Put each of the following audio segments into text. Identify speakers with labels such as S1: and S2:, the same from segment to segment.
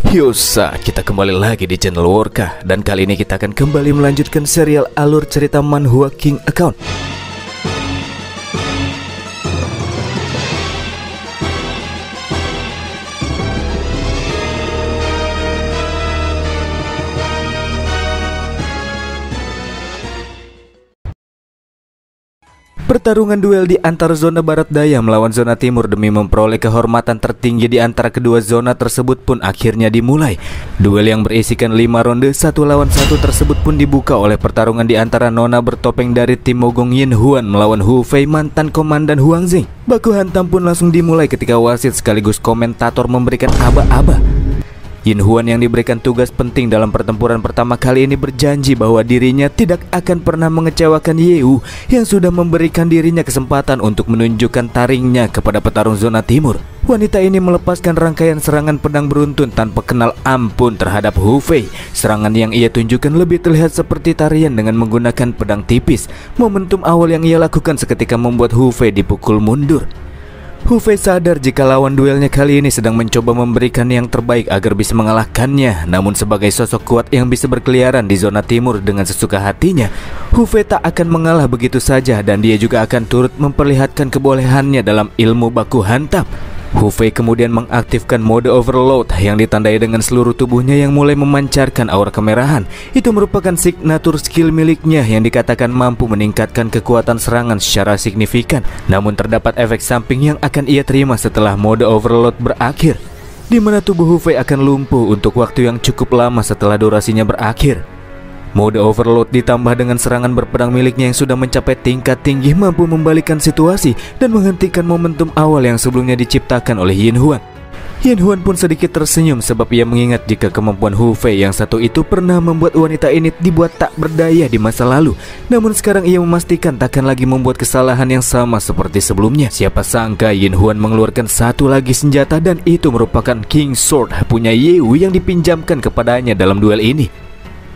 S1: Yosa, kita kembali lagi di channel Worka. Dan kali ini kita akan kembali melanjutkan serial alur cerita manhwa King Account. Pertarungan duel di antara zona barat daya melawan zona timur demi memperoleh kehormatan tertinggi di antara kedua zona tersebut pun akhirnya dimulai. Duel yang berisikan 5 ronde 1 lawan 1 tersebut pun dibuka oleh pertarungan di antara nona bertopeng dari tim Mogong Yin Huan melawan Hu Fei, mantan komandan Huang Zing. Baku hantam pun langsung dimulai ketika wasit sekaligus komentator memberikan aba-aba. Yin Huan yang diberikan tugas penting dalam pertempuran pertama kali ini berjanji bahwa dirinya tidak akan pernah mengecewakan Yeu yang sudah memberikan dirinya kesempatan untuk menunjukkan taringnya kepada petarung zona timur. Wanita ini melepaskan rangkaian serangan pedang beruntun tanpa kenal ampun terhadap Hu Fei. Serangan yang ia tunjukkan lebih terlihat seperti tarian dengan menggunakan pedang tipis. Momentum awal yang ia lakukan seketika membuat Hu Fei dipukul mundur. Hu Fei sadar jika lawan duelnya kali ini sedang mencoba memberikan yang terbaik agar bisa mengalahkannya. Namun sebagai sosok kuat yang bisa berkeliaran di zona timur dengan sesuka hatinya, Hu Fei tak akan mengalah begitu saja dan dia juga akan turut memperlihatkan kebolehannya dalam ilmu baku hantam. Hu Fei kemudian mengaktifkan mode overload yang ditandai dengan seluruh tubuhnya yang mulai memancarkan aura kemerahan. Itu merupakan signature skill miliknya yang dikatakan mampu meningkatkan kekuatan serangan secara signifikan. Namun terdapat efek samping yang akan ia terima setelah mode overload berakhir, di mana tubuh Hu Fei akan lumpuh untuk waktu yang cukup lama setelah durasinya berakhir. Mode overload ditambah dengan serangan berpedang miliknya yang sudah mencapai tingkat tinggi mampu membalikkan situasi dan menghentikan momentum awal yang sebelumnya diciptakan oleh Yin Huan. Yin Huan pun sedikit tersenyum sebab ia mengingat jika kemampuan Hu Fei yang satu itu pernah membuat wanita ini dibuat tak berdaya di masa lalu. Namun sekarang ia memastikan takkan lagi membuat kesalahan yang sama seperti sebelumnya. Siapa sangka Yin Huan mengeluarkan satu lagi senjata dan itu merupakan King Sword punya Yeu yang dipinjamkan kepadanya dalam duel ini.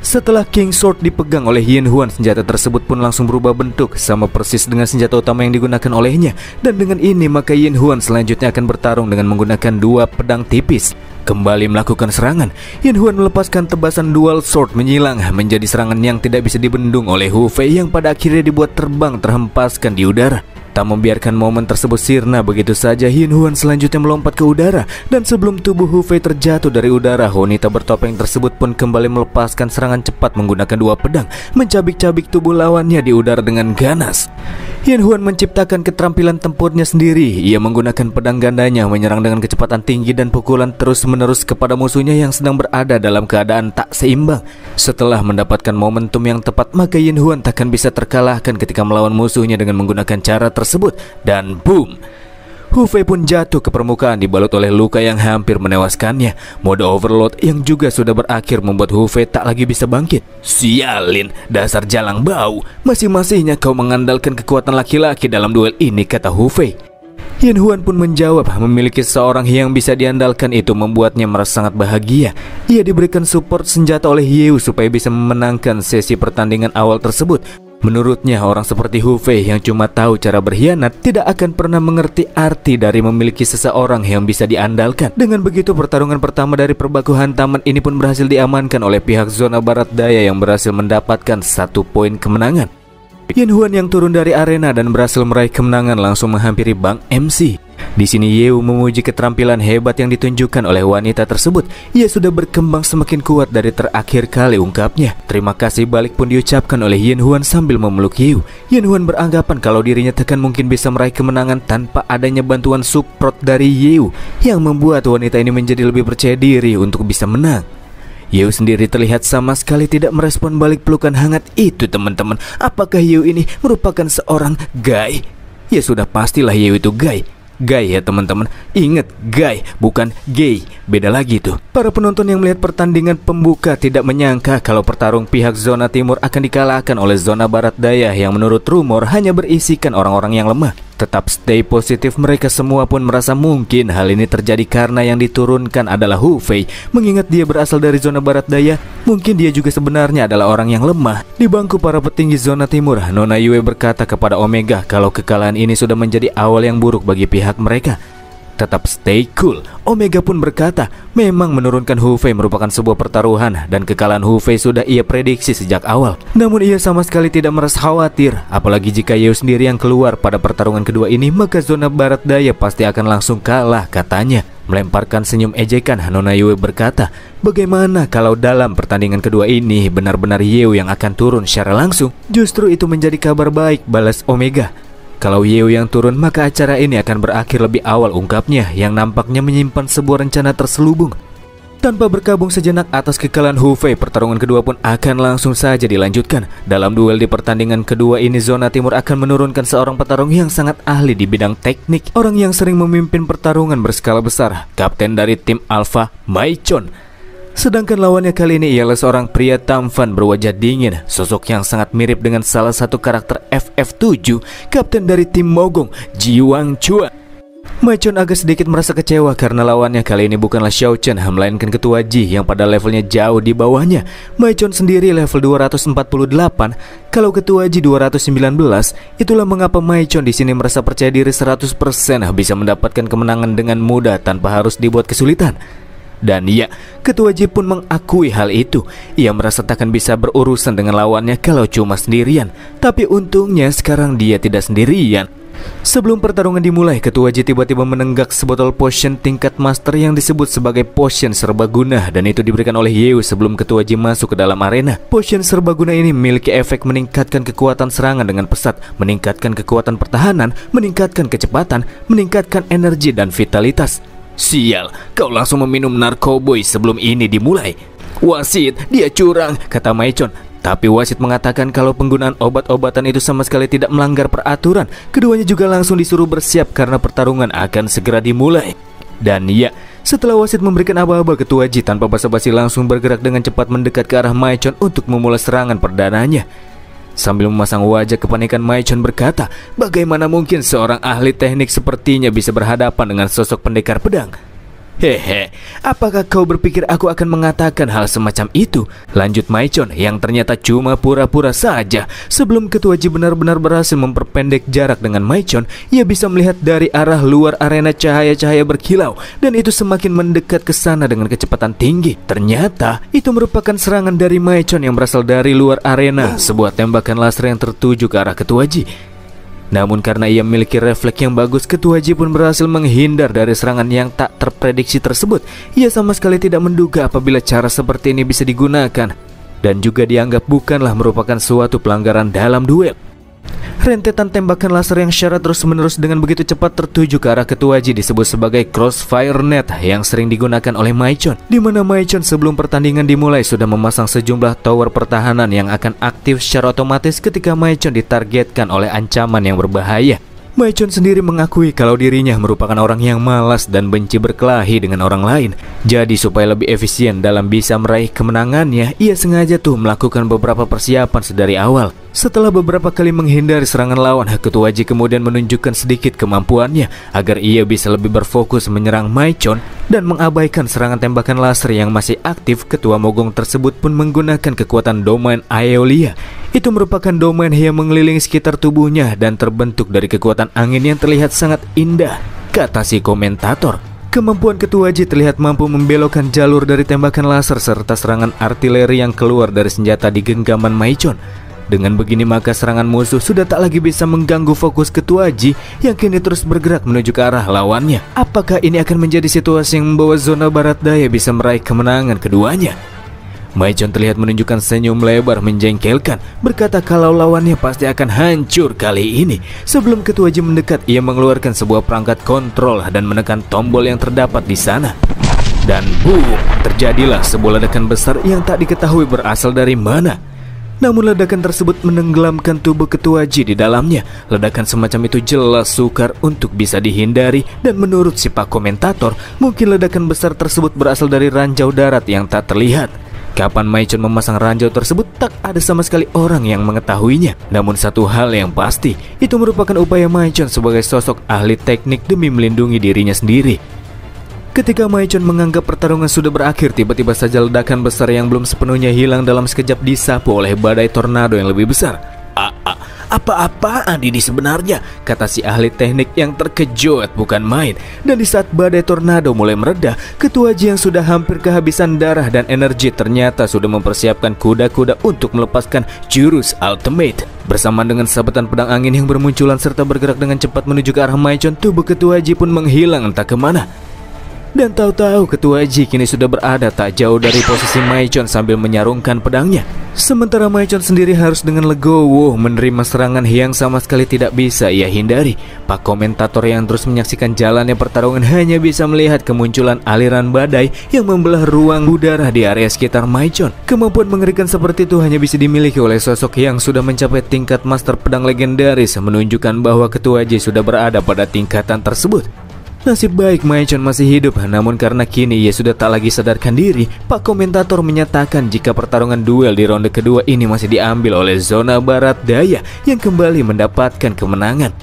S1: Setelah King Sword dipegang oleh Yin Huan, senjata tersebut pun langsung berubah bentuk sama persis dengan senjata utama yang digunakan olehnya. Dan dengan ini maka Yin Huan selanjutnya akan bertarung dengan menggunakan 2 pedang tipis. Kembali melakukan serangan, Yin Huan melepaskan tebasan dual sword menyilang menjadi serangan yang tidak bisa dibendung oleh Hu Fei yang pada akhirnya dibuat terbang terhempaskan di udara. Tak membiarkan momen tersebut sirna begitu saja, Yin Huan selanjutnya melompat ke udara. Dan sebelum tubuh Hu Fei terjatuh dari udara, wanita bertopeng tersebut pun kembali melepaskan serangan cepat menggunakan 2 pedang, mencabik-cabik tubuh lawannya di udara dengan ganas. Yin Huan menciptakan keterampilan tempurnya sendiri. Ia menggunakan pedang gandanya menyerang dengan kecepatan tinggi dan pukulan terus-menerus kepada musuhnya yang sedang berada dalam keadaan tak seimbang. Setelah mendapatkan momentum yang tepat, maka Yin Huan takkan bisa terkalahkan ketika melawan musuhnya dengan menggunakan cara tersebut. Dan boom, Hu Fei pun jatuh ke permukaan dibalut oleh luka yang hampir menewaskannya. Mode overload yang juga sudah berakhir membuat Hu Fei tak lagi bisa bangkit. Sialin, dasar jalang bau, masing-masingnya kau mengandalkan kekuatan laki-laki dalam duel ini, kata Hu Fei. Yin Huan pun menjawab, memiliki seorang yang bisa diandalkan itu membuatnya merasa sangat bahagia. Ia diberikan support senjata oleh Yeu supaya bisa memenangkan sesi pertandingan awal tersebut. Menurutnya, orang seperti Hu Fei yang cuma tahu cara berkhianat tidak akan pernah mengerti arti dari memiliki seseorang yang bisa diandalkan. Dengan begitu, pertarungan pertama dari perbaku hantaman ini pun berhasil diamankan oleh pihak zona barat daya yang berhasil mendapatkan 1 poin kemenangan. Yin Huan yang turun dari arena dan berhasil meraih kemenangan langsung menghampiri Bang MC. Di sini Yeu memuji keterampilan hebat yang ditunjukkan oleh wanita tersebut. Ia sudah berkembang semakin kuat dari terakhir kali, ungkapnya. Terima kasih balik pun diucapkan oleh Yin Huan sambil memeluk Yeu. Yin Huan beranggapan kalau dirinya takkan mungkin bisa meraih kemenangan tanpa adanya bantuan support dari Yeu, yang membuat wanita ini menjadi lebih percaya diri untuk bisa menang. Yeu sendiri terlihat sama sekali tidak merespon balik pelukan hangat itu, teman-teman. Apakah Yeu ini merupakan seorang gay? Ya sudah pastilah Yeu itu gay. Gay ya teman-teman. Ingat, gay bukan gay. Beda lagi tuh. Para penonton yang melihat pertandingan pembuka tidak menyangka kalau pertarung pihak zona timur akan dikalahkan oleh zona barat daya yang menurut rumor hanya berisikan orang-orang yang lemah. Tetap stay positif, mereka semua pun merasa mungkin hal ini terjadi karena yang diturunkan adalah Hu Fei. Mengingat dia berasal dari zona barat daya, mungkin dia juga sebenarnya adalah orang yang lemah. Di bangku para petinggi zona timur, Nona Yue berkata kepada Omega kalau kekalahan ini sudah menjadi awal yang buruk bagi pihak mereka. tetap stay cool. Omega pun berkata, memang menurunkan Hu Fei merupakan sebuah pertaruhan dan kekalahan Hu Fei sudah ia prediksi sejak awal. Namun ia sama sekali tidak merasa khawatir, apalagi jika Yeo sendiri yang keluar pada pertarungan kedua ini, maka zona barat daya pasti akan langsung kalah, katanya. Melemparkan senyum ejekan, Nona Yue berkata, bagaimana kalau dalam pertandingan kedua ini benar-benar Yeo yang akan turun secara langsung? Justru itu menjadi kabar baik, balas Omega. Kalau Yeo yang turun, maka acara ini akan berakhir lebih awal, ungkapnya, yang nampaknya menyimpan sebuah rencana terselubung. Tanpa berkabung sejenak atas kekalahan Hu Fei, pertarungan kedua pun akan langsung saja dilanjutkan. Dalam duel di pertandingan kedua ini, zona timur akan menurunkan seorang petarung yang sangat ahli di bidang teknik, orang yang sering memimpin pertarungan berskala besar, kapten dari tim Alpha, Maichon. Sedangkan lawannya kali ini ialah seorang pria tampan berwajah dingin, sosok yang sangat mirip dengan salah satu karakter FF7, kapten dari tim Mogong, Jiwang Chua. Maichon agak sedikit merasa kecewa karena lawannya kali ini bukanlah Xiao Chen, melainkan Ketua Ji yang pada levelnya jauh di bawahnya. Maichon sendiri level 248, kalau Ketua Ji 219. Itulah mengapa Maichon di sini merasa percaya diri 100% bisa mendapatkan kemenangan dengan mudah tanpa harus dibuat kesulitan. Dan ya, Ketua Ji pun mengakui hal itu. Ia merasa takkan bisa berurusan dengan lawannya kalau cuma sendirian. Tapi untungnya sekarang dia tidak sendirian. Sebelum pertarungan dimulai, Ketua Ji tiba-tiba menenggak sebotol potion tingkat master yang disebut sebagai potion serbaguna, dan itu diberikan oleh Yeo sebelum Ketua Ji masuk ke dalam arena. Potion serbaguna ini memiliki efek meningkatkan kekuatan serangan dengan pesat, meningkatkan kekuatan pertahanan, meningkatkan kecepatan, meningkatkan energi dan vitalitas. Sial, kau langsung meminum narkoboy sebelum ini dimulai. Wasit, dia curang, kata Maichon. Tapi wasit mengatakan kalau penggunaan obat-obatan itu sama sekali tidak melanggar peraturan. Keduanya juga langsung disuruh bersiap karena pertarungan akan segera dimulai. Dan ya, setelah wasit memberikan aba-aba, Ketua Ji tanpa basa-basi langsung bergerak dengan cepat mendekat ke arah Maichon untuk memulai serangan perdananya. Sambil memasang wajah kepanikan, Maichon berkata, bagaimana mungkin seorang ahli teknik sepertinya bisa berhadapan dengan sosok pendekar pedang? Hehe, apakah kau berpikir aku akan mengatakan hal semacam itu? Lanjut Maichon yang ternyata cuma pura-pura saja. Sebelum Ketua Ji benar-benar berhasil memperpendek jarak dengan Maichon, ia bisa melihat dari arah luar arena cahaya-cahaya berkilau, dan itu semakin mendekat ke sana dengan kecepatan tinggi. Ternyata itu merupakan serangan dari Maichon yang berasal dari luar arena, sebuah tembakan laser yang tertuju ke arah Ketua Ji. Namun karena ia memiliki refleks yang bagus, Ketua Ji pun berhasil menghindar dari serangan yang tak terprediksi tersebut. Ia sama sekali tidak menduga apabila cara seperti ini bisa digunakan, dan juga dianggap bukanlah merupakan suatu pelanggaran dalam duel. Rentetan tembakan laser yang syarat terus-menerus dengan begitu cepat tertuju ke arah Ketua Ji disebut sebagai crossfire net yang sering digunakan oleh Maichon, di mana Maichon sebelum pertandingan dimulai sudah memasang sejumlah tower pertahanan yang akan aktif secara otomatis ketika Maichon ditargetkan oleh ancaman yang berbahaya. Maichon sendiri mengakui kalau dirinya merupakan orang yang malas dan benci berkelahi dengan orang lain. Jadi supaya lebih efisien dalam bisa meraih kemenangannya, ia sengaja tuh melakukan beberapa persiapan sedari awal. Setelah beberapa kali menghindari serangan lawan, Ketua Ji kemudian menunjukkan sedikit kemampuannya agar ia bisa lebih berfokus menyerang Maichon dan mengabaikan serangan tembakan laser yang masih aktif. Ketua Mogong tersebut pun menggunakan kekuatan domain Aeolia. Itu merupakan domain yang mengelilingi sekitar tubuhnya dan terbentuk dari kekuatan angin yang terlihat sangat indah, kata si komentator. Kemampuan Ketua Ji terlihat mampu membelokkan jalur dari tembakan laser serta serangan artileri yang keluar dari senjata di genggaman Maichon. Dengan begini maka serangan musuh sudah tak lagi bisa mengganggu fokus Ketua Ji yang kini terus bergerak menuju ke arah lawannya. Apakah ini akan menjadi situasi yang membawa zona barat daya bisa meraih kemenangan keduanya? Maichon terlihat menunjukkan senyum lebar menjengkelkan, berkata kalau lawannya pasti akan hancur kali ini. Sebelum Ketua Ji mendekat, ia mengeluarkan sebuah perangkat kontrol dan menekan tombol yang terdapat di sana. Dan boom, terjadilah sebuah ledakan besar yang tak diketahui berasal dari mana. Namun ledakan tersebut menenggelamkan tubuh Ketua Ji di dalamnya. Ledakan semacam itu jelas sukar untuk bisa dihindari, dan menurut si pak komentator, mungkin ledakan besar tersebut berasal dari ranjau darat yang tak terlihat. Kapan Maichon memasang ranjau tersebut tak ada sama sekali orang yang mengetahuinya. Namun satu hal yang pasti, itu merupakan upaya Maichon sebagai sosok ahli teknik demi melindungi dirinya sendiri. Ketika Maichon menganggap pertarungan sudah berakhir, tiba-tiba saja ledakan besar yang belum sepenuhnya hilang dalam sekejap disapu oleh badai tornado yang lebih besar. Apa-apaan ini sebenarnya? Kata si ahli teknik yang terkejut bukan main. Dan di saat badai tornado mulai mereda, Ketua Ji yang sudah hampir kehabisan darah dan energi ternyata sudah mempersiapkan kuda-kuda untuk melepaskan jurus ultimate. Bersamaan dengan sabetan pedang angin yang bermunculan serta bergerak dengan cepat menuju ke arah Maichon, tubuh Ketua Ji pun menghilang entah kemana. Dan tahu-tahu Ketua Ji kini sudah berada tak jauh dari posisi Maichon sambil menyarungkan pedangnya. Sementara Maichon sendiri harus dengan legowo menerima serangan yang sama sekali tidak bisa ia hindari. Pak komentator yang terus menyaksikan jalannya pertarungan hanya bisa melihat kemunculan aliran badai yang membelah ruang udara di area sekitar Maichon. Kemampuan mengerikan seperti itu hanya bisa dimiliki oleh sosok yang sudah mencapai tingkat master pedang legendaris, menunjukkan bahwa Ketua Ji sudah berada pada tingkatan tersebut. Nasib baik Maichon masih hidup, namun karena kini ia sudah tak lagi sadarkan diri, Pak komentator menyatakan jika pertarungan duel di ronde kedua ini masih diambil oleh zona barat daya yang kembali mendapatkan kemenangan.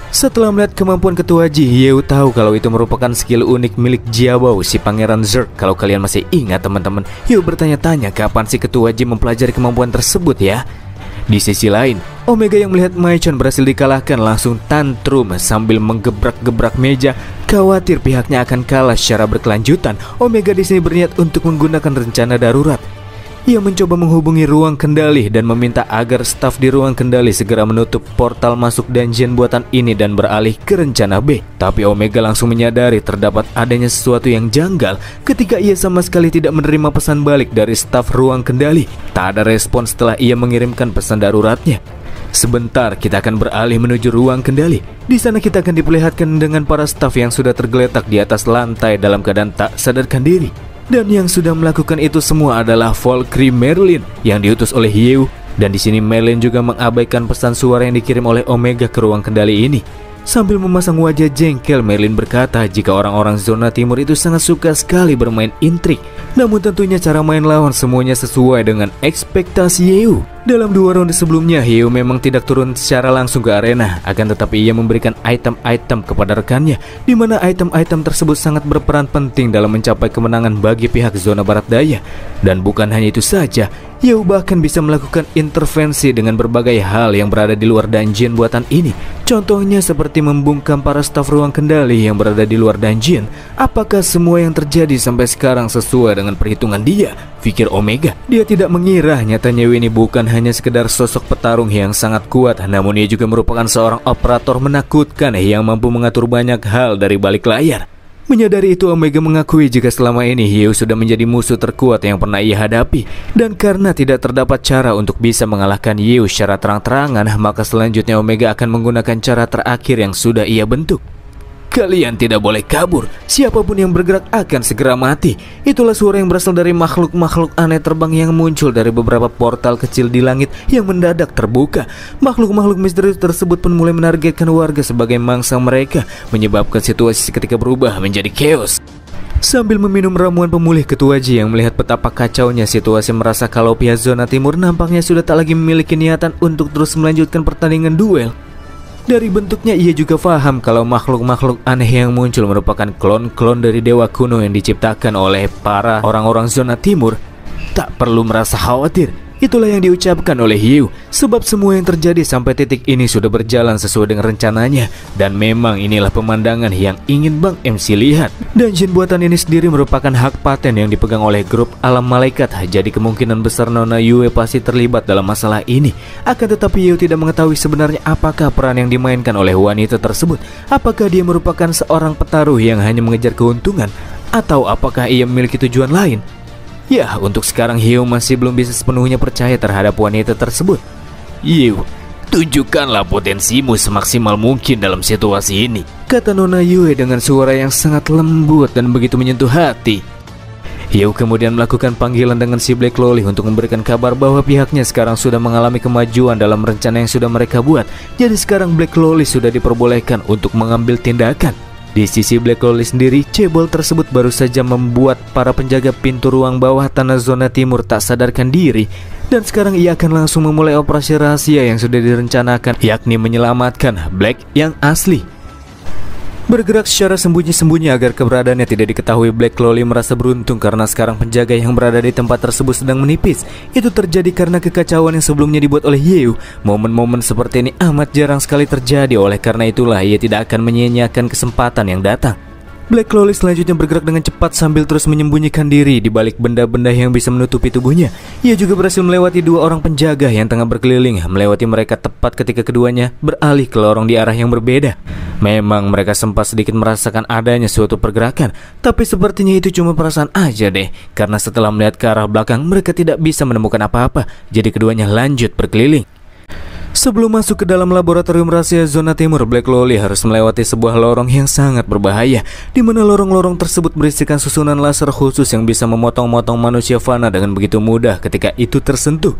S1: Setelah melihat kemampuan Ketua Ji, Yeu tahu kalau itu merupakan skill unik milik Jiabao, si pangeran Zerg. Kalau kalian masih ingat teman-teman, Yeu bertanya-tanya kapan si Ketua Ji mempelajari kemampuan tersebut ya. Di sisi lain, Omega yang melihat Maichon berhasil dikalahkan langsung tantrum sambil menggebrak-gebrak meja. Khawatir pihaknya akan kalah secara berkelanjutan, Omega di sini berniat untuk menggunakan rencana darurat. Ia mencoba menghubungi ruang kendali dan meminta agar staf di ruang kendali segera menutup portal masuk dungeon buatan ini dan beralih ke rencana B. Tapi Omega langsung menyadari terdapat adanya sesuatu yang janggal ketika ia sama sekali tidak menerima pesan balik dari staf ruang kendali. Tak ada respon setelah ia mengirimkan pesan daruratnya. Sebentar kita akan beralih menuju ruang kendali. Di sana kita akan diperlihatkan dengan para staf yang sudah tergeletak di atas lantai dalam keadaan tak sadarkan diri. Dan yang sudah melakukan itu semua adalah Valkyrie Merlin yang diutus oleh Yeu. Dan di sini Merlin juga mengabaikan pesan suara yang dikirim oleh Omega ke ruang kendali ini. Sambil memasang wajah jengkel, Merlin berkata jika orang-orang zona timur itu sangat suka sekali bermain intrik. Namun tentunya cara main lawan semuanya sesuai dengan ekspektasi Yeu. Dalam 2 ronde sebelumnya, Yeu memang tidak turun secara langsung ke arena, akan tetapi ia memberikan item-item kepada rekannya, di mana item-item tersebut sangat berperan penting dalam mencapai kemenangan bagi pihak zona barat daya. Dan bukan hanya itu saja, Yeu bahkan bisa melakukan intervensi dengan berbagai hal yang berada di luar dungeon buatan ini. Contohnya seperti membungkam para staf ruang kendali yang berada di luar dungeon. Apakah semua yang terjadi sampai sekarang sesuai dengan perhitungan dia? Pikir Omega. Dia tidak mengira nyatanya ini bukan hanya sekedar sosok petarung yang sangat kuat, namun ia juga merupakan seorang operator menakutkan yang mampu mengatur banyak hal dari balik layar. Menyadari itu, Omega mengakui jika selama ini Yeu sudah menjadi musuh terkuat yang pernah ia hadapi. Dan karena tidak terdapat cara untuk bisa mengalahkan Yeu secara terang-terangan, maka selanjutnya Omega akan menggunakan cara terakhir yang sudah ia bentuk. Kalian tidak boleh kabur, siapapun yang bergerak akan segera mati. Itulah suara yang berasal dari makhluk-makhluk aneh terbang yang muncul dari beberapa portal kecil di langit yang mendadak terbuka. Makhluk-makhluk misterius tersebut pun mulai menargetkan warga sebagai mangsa mereka, menyebabkan situasi seketika berubah menjadi chaos. Sambil meminum ramuan pemulih, Ketua Ji yang melihat betapa kacaunya situasi merasa kalau pihak zona timur nampaknya sudah tak lagi memiliki niatan untuk terus melanjutkan pertandingan duel. Dari bentuknya ia juga paham kalau makhluk-makhluk aneh yang muncul merupakan klon-klon dari dewa kuno yang diciptakan oleh para orang-orang zona timur. Tak perlu merasa khawatir, itulah yang diucapkan oleh Yeu. Sebab semua yang terjadi sampai titik ini sudah berjalan sesuai dengan rencananya. Dan memang inilah pemandangan yang ingin Bang MC lihat. Dungeon buatan ini sendiri merupakan hak paten yang dipegang oleh grup alam malaikat. Jadi kemungkinan besar Nona Yue pasti terlibat dalam masalah ini. Akan tetapi Yeu tidak mengetahui sebenarnya apakah peran yang dimainkan oleh wanita tersebut. Apakah dia merupakan seorang petaruh yang hanya mengejar keuntungan, atau apakah ia memiliki tujuan lain? Ya, untuk sekarang Yeu masih belum bisa sepenuhnya percaya terhadap wanita tersebut. Yeu, tunjukkanlah potensimu semaksimal mungkin dalam situasi ini, kata Nona Yue dengan suara yang sangat lembut dan begitu menyentuh hati. Yeu kemudian melakukan panggilan dengan si Black Loli untuk memberikan kabar bahwa pihaknya sekarang sudah mengalami kemajuan dalam rencana yang sudah mereka buat. Jadi sekarang Black Loli sudah diperbolehkan untuk mengambil tindakan. Di sisi Black Loli sendiri, cebol tersebut baru saja membuat para penjaga pintu ruang bawah tanah zona timur tak sadarkan diri. Dan sekarang ia akan langsung memulai operasi rahasia yang sudah direncanakan, yakni menyelamatkan Black yang asli. Bergerak secara sembunyi-sembunyi agar keberadaannya tidak diketahui, Black Loli merasa beruntung karena sekarang penjaga yang berada di tempat tersebut sedang menipis. Itu terjadi karena kekacauan yang sebelumnya dibuat oleh Yeu. Momen-momen seperti ini amat jarang sekali terjadi, oleh karena itulah ia tidak akan menyia-nyiakan kesempatan yang datang. Black Loli selanjutnya bergerak dengan cepat sambil terus menyembunyikan diri di balik benda-benda yang bisa menutupi tubuhnya. Ia juga berhasil melewati dua orang penjaga yang tengah berkeliling, melewati mereka tepat ketika keduanya beralih ke lorong di arah yang berbeda. Memang mereka sempat sedikit merasakan adanya suatu pergerakan, tapi sepertinya itu cuma perasaan aja deh, karena setelah melihat ke arah belakang mereka tidak bisa menemukan apa-apa, jadi keduanya lanjut berkeliling. Sebelum masuk ke dalam laboratorium rahasia zona timur, Black Loli harus melewati sebuah lorong yang sangat berbahaya, di mana lorong-lorong tersebut berisikan susunan laser khusus yang bisa memotong-motong manusia fana dengan begitu mudah ketika itu tersentuh.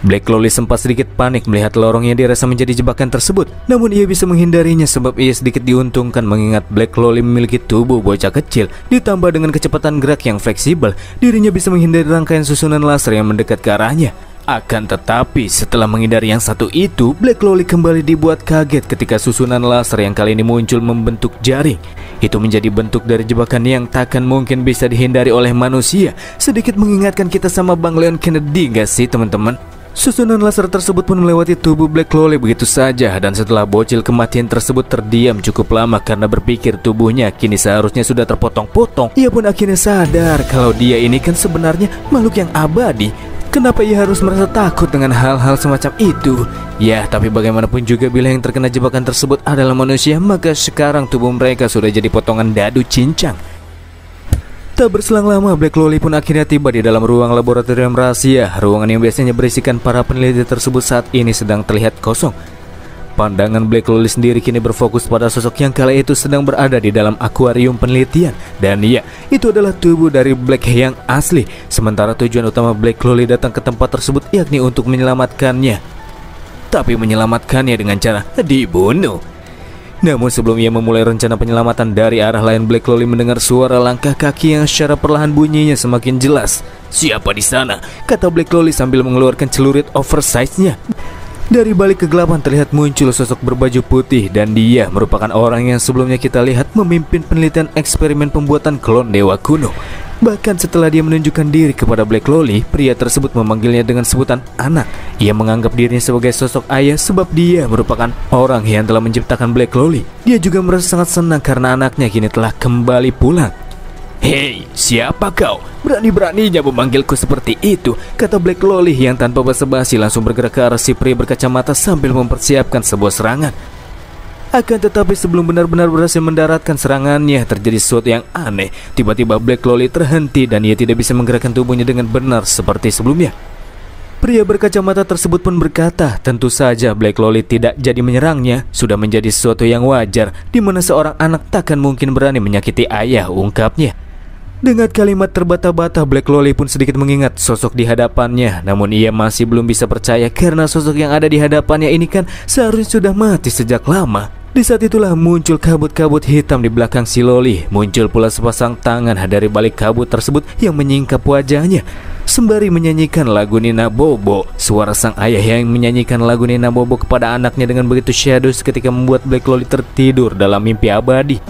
S1: Black Loli sempat sedikit panik melihat lorong yang dirasa menjadi jebakan tersebut, namun ia bisa menghindarinya sebab ia sedikit diuntungkan mengingat Black Loli memiliki tubuh bocah kecil, ditambah dengan kecepatan gerak yang fleksibel, dirinya bisa menghindari rangkaian susunan laser yang mendekat ke arahnya. Akan tetapi setelah menghindari yang satu itu, Black Loli kembali dibuat kaget ketika susunan laser yang kali ini muncul membentuk jaring. Itu menjadi bentuk dari jebakan yang takkan mungkin bisa dihindari oleh manusia. Sedikit mengingatkan kita sama Bang Leon Kennedy gak sih teman-teman? Susunan laser tersebut pun melewati tubuh Black Loli begitu saja, dan setelah bocil kematian tersebut terdiam cukup lama karena berpikir tubuhnya kini seharusnya sudah terpotong-potong, ia pun akhirnya sadar kalau dia ini kan sebenarnya makhluk yang abadi. Kenapa ia harus merasa takut dengan hal-hal semacam itu? Ya, tapi bagaimanapun juga bila yang terkena jebakan tersebut adalah manusia, maka sekarang tubuh mereka sudah jadi potongan dadu cincang. Tak berselang lama, Black Loli pun akhirnya tiba di dalam ruang laboratorium rahasia. Ruangan yang biasanya berisikan para peneliti tersebut saat ini sedang terlihat kosong. Pandangan Black Loli sendiri kini berfokus pada sosok yang kala itu sedang berada di dalam akuarium penelitian. Dan iya, itu adalah tubuh dari Black yang asli. Sementara tujuan utama Black Loli datang ke tempat tersebut yakni untuk menyelamatkannya. Tapi menyelamatkannya dengan cara dibunuh. Namun sebelum ia memulai rencana penyelamatan dari arah lain, Black Loli mendengar suara langkah kaki yang secara perlahan bunyinya semakin jelas. "Siapa di sana?" kata Black Loli sambil mengeluarkan celurit oversize-nya. Dari balik kegelapan terlihat muncul sosok berbaju putih, dan dia merupakan orang yang sebelumnya kita lihat memimpin penelitian eksperimen pembuatan klon dewa kuno. Bahkan setelah dia menunjukkan diri kepada Black Loli, pria tersebut memanggilnya dengan sebutan anak. Ia menganggap dirinya sebagai sosok ayah sebab dia merupakan orang yang telah menciptakan Black Loli. Dia juga merasa sangat senang karena anaknya kini telah kembali pulang. "Hei, siapa kau? Berani-beraninya memanggilku seperti itu," kata Black Loli yang tanpa basa-basi langsung bergerak ke arah si pria berkacamata sambil mempersiapkan sebuah serangan. Akan tetapi sebelum benar-benar berhasil mendaratkan serangannya, terjadi sesuatu yang aneh. Tiba-tiba Black Loli terhenti dan ia tidak bisa menggerakkan tubuhnya dengan benar seperti sebelumnya. Pria berkacamata tersebut pun berkata, tentu saja Black Loli tidak jadi menyerangnya sudah menjadi sesuatu yang wajar, di mana seorang anak takkan mungkin berani menyakiti ayah, ungkapnya. Dengan kalimat terbata-bata, Black Loli pun sedikit mengingat sosok di hadapannya. Namun ia masih belum bisa percaya karena sosok yang ada di hadapannya ini kan seharusnya sudah mati sejak lama. Di saat itulah muncul kabut-kabut hitam di belakang si Loli. Muncul pula sepasang tangan dari balik kabut tersebut yang menyingkap wajahnya, sembari menyanyikan lagu Nina Bobo. Suara sang ayah yang menyanyikan lagu Nina Bobo kepada anaknya dengan begitu syahdu ketika membuat Black Loli tertidur dalam mimpi abadi.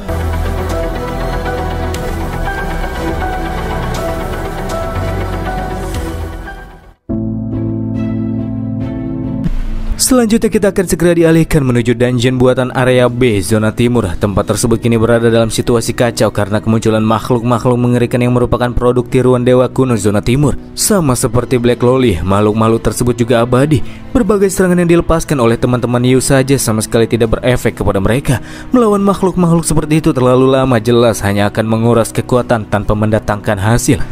S1: Selanjutnya kita akan segera dialihkan menuju dungeon buatan area B, zona timur. Tempat tersebut kini berada dalam situasi kacau karena kemunculan makhluk-makhluk mengerikan yang merupakan produk tiruan dewa kuno zona timur. Sama seperti Black Loli, makhluk-makhluk tersebut juga abadi. Berbagai serangan yang dilepaskan oleh teman-teman Yu saja sama sekali tidak berefek kepada mereka. Melawan makhluk-makhluk seperti itu terlalu lama, jelas hanya akan menguras kekuatan tanpa mendatangkan hasil.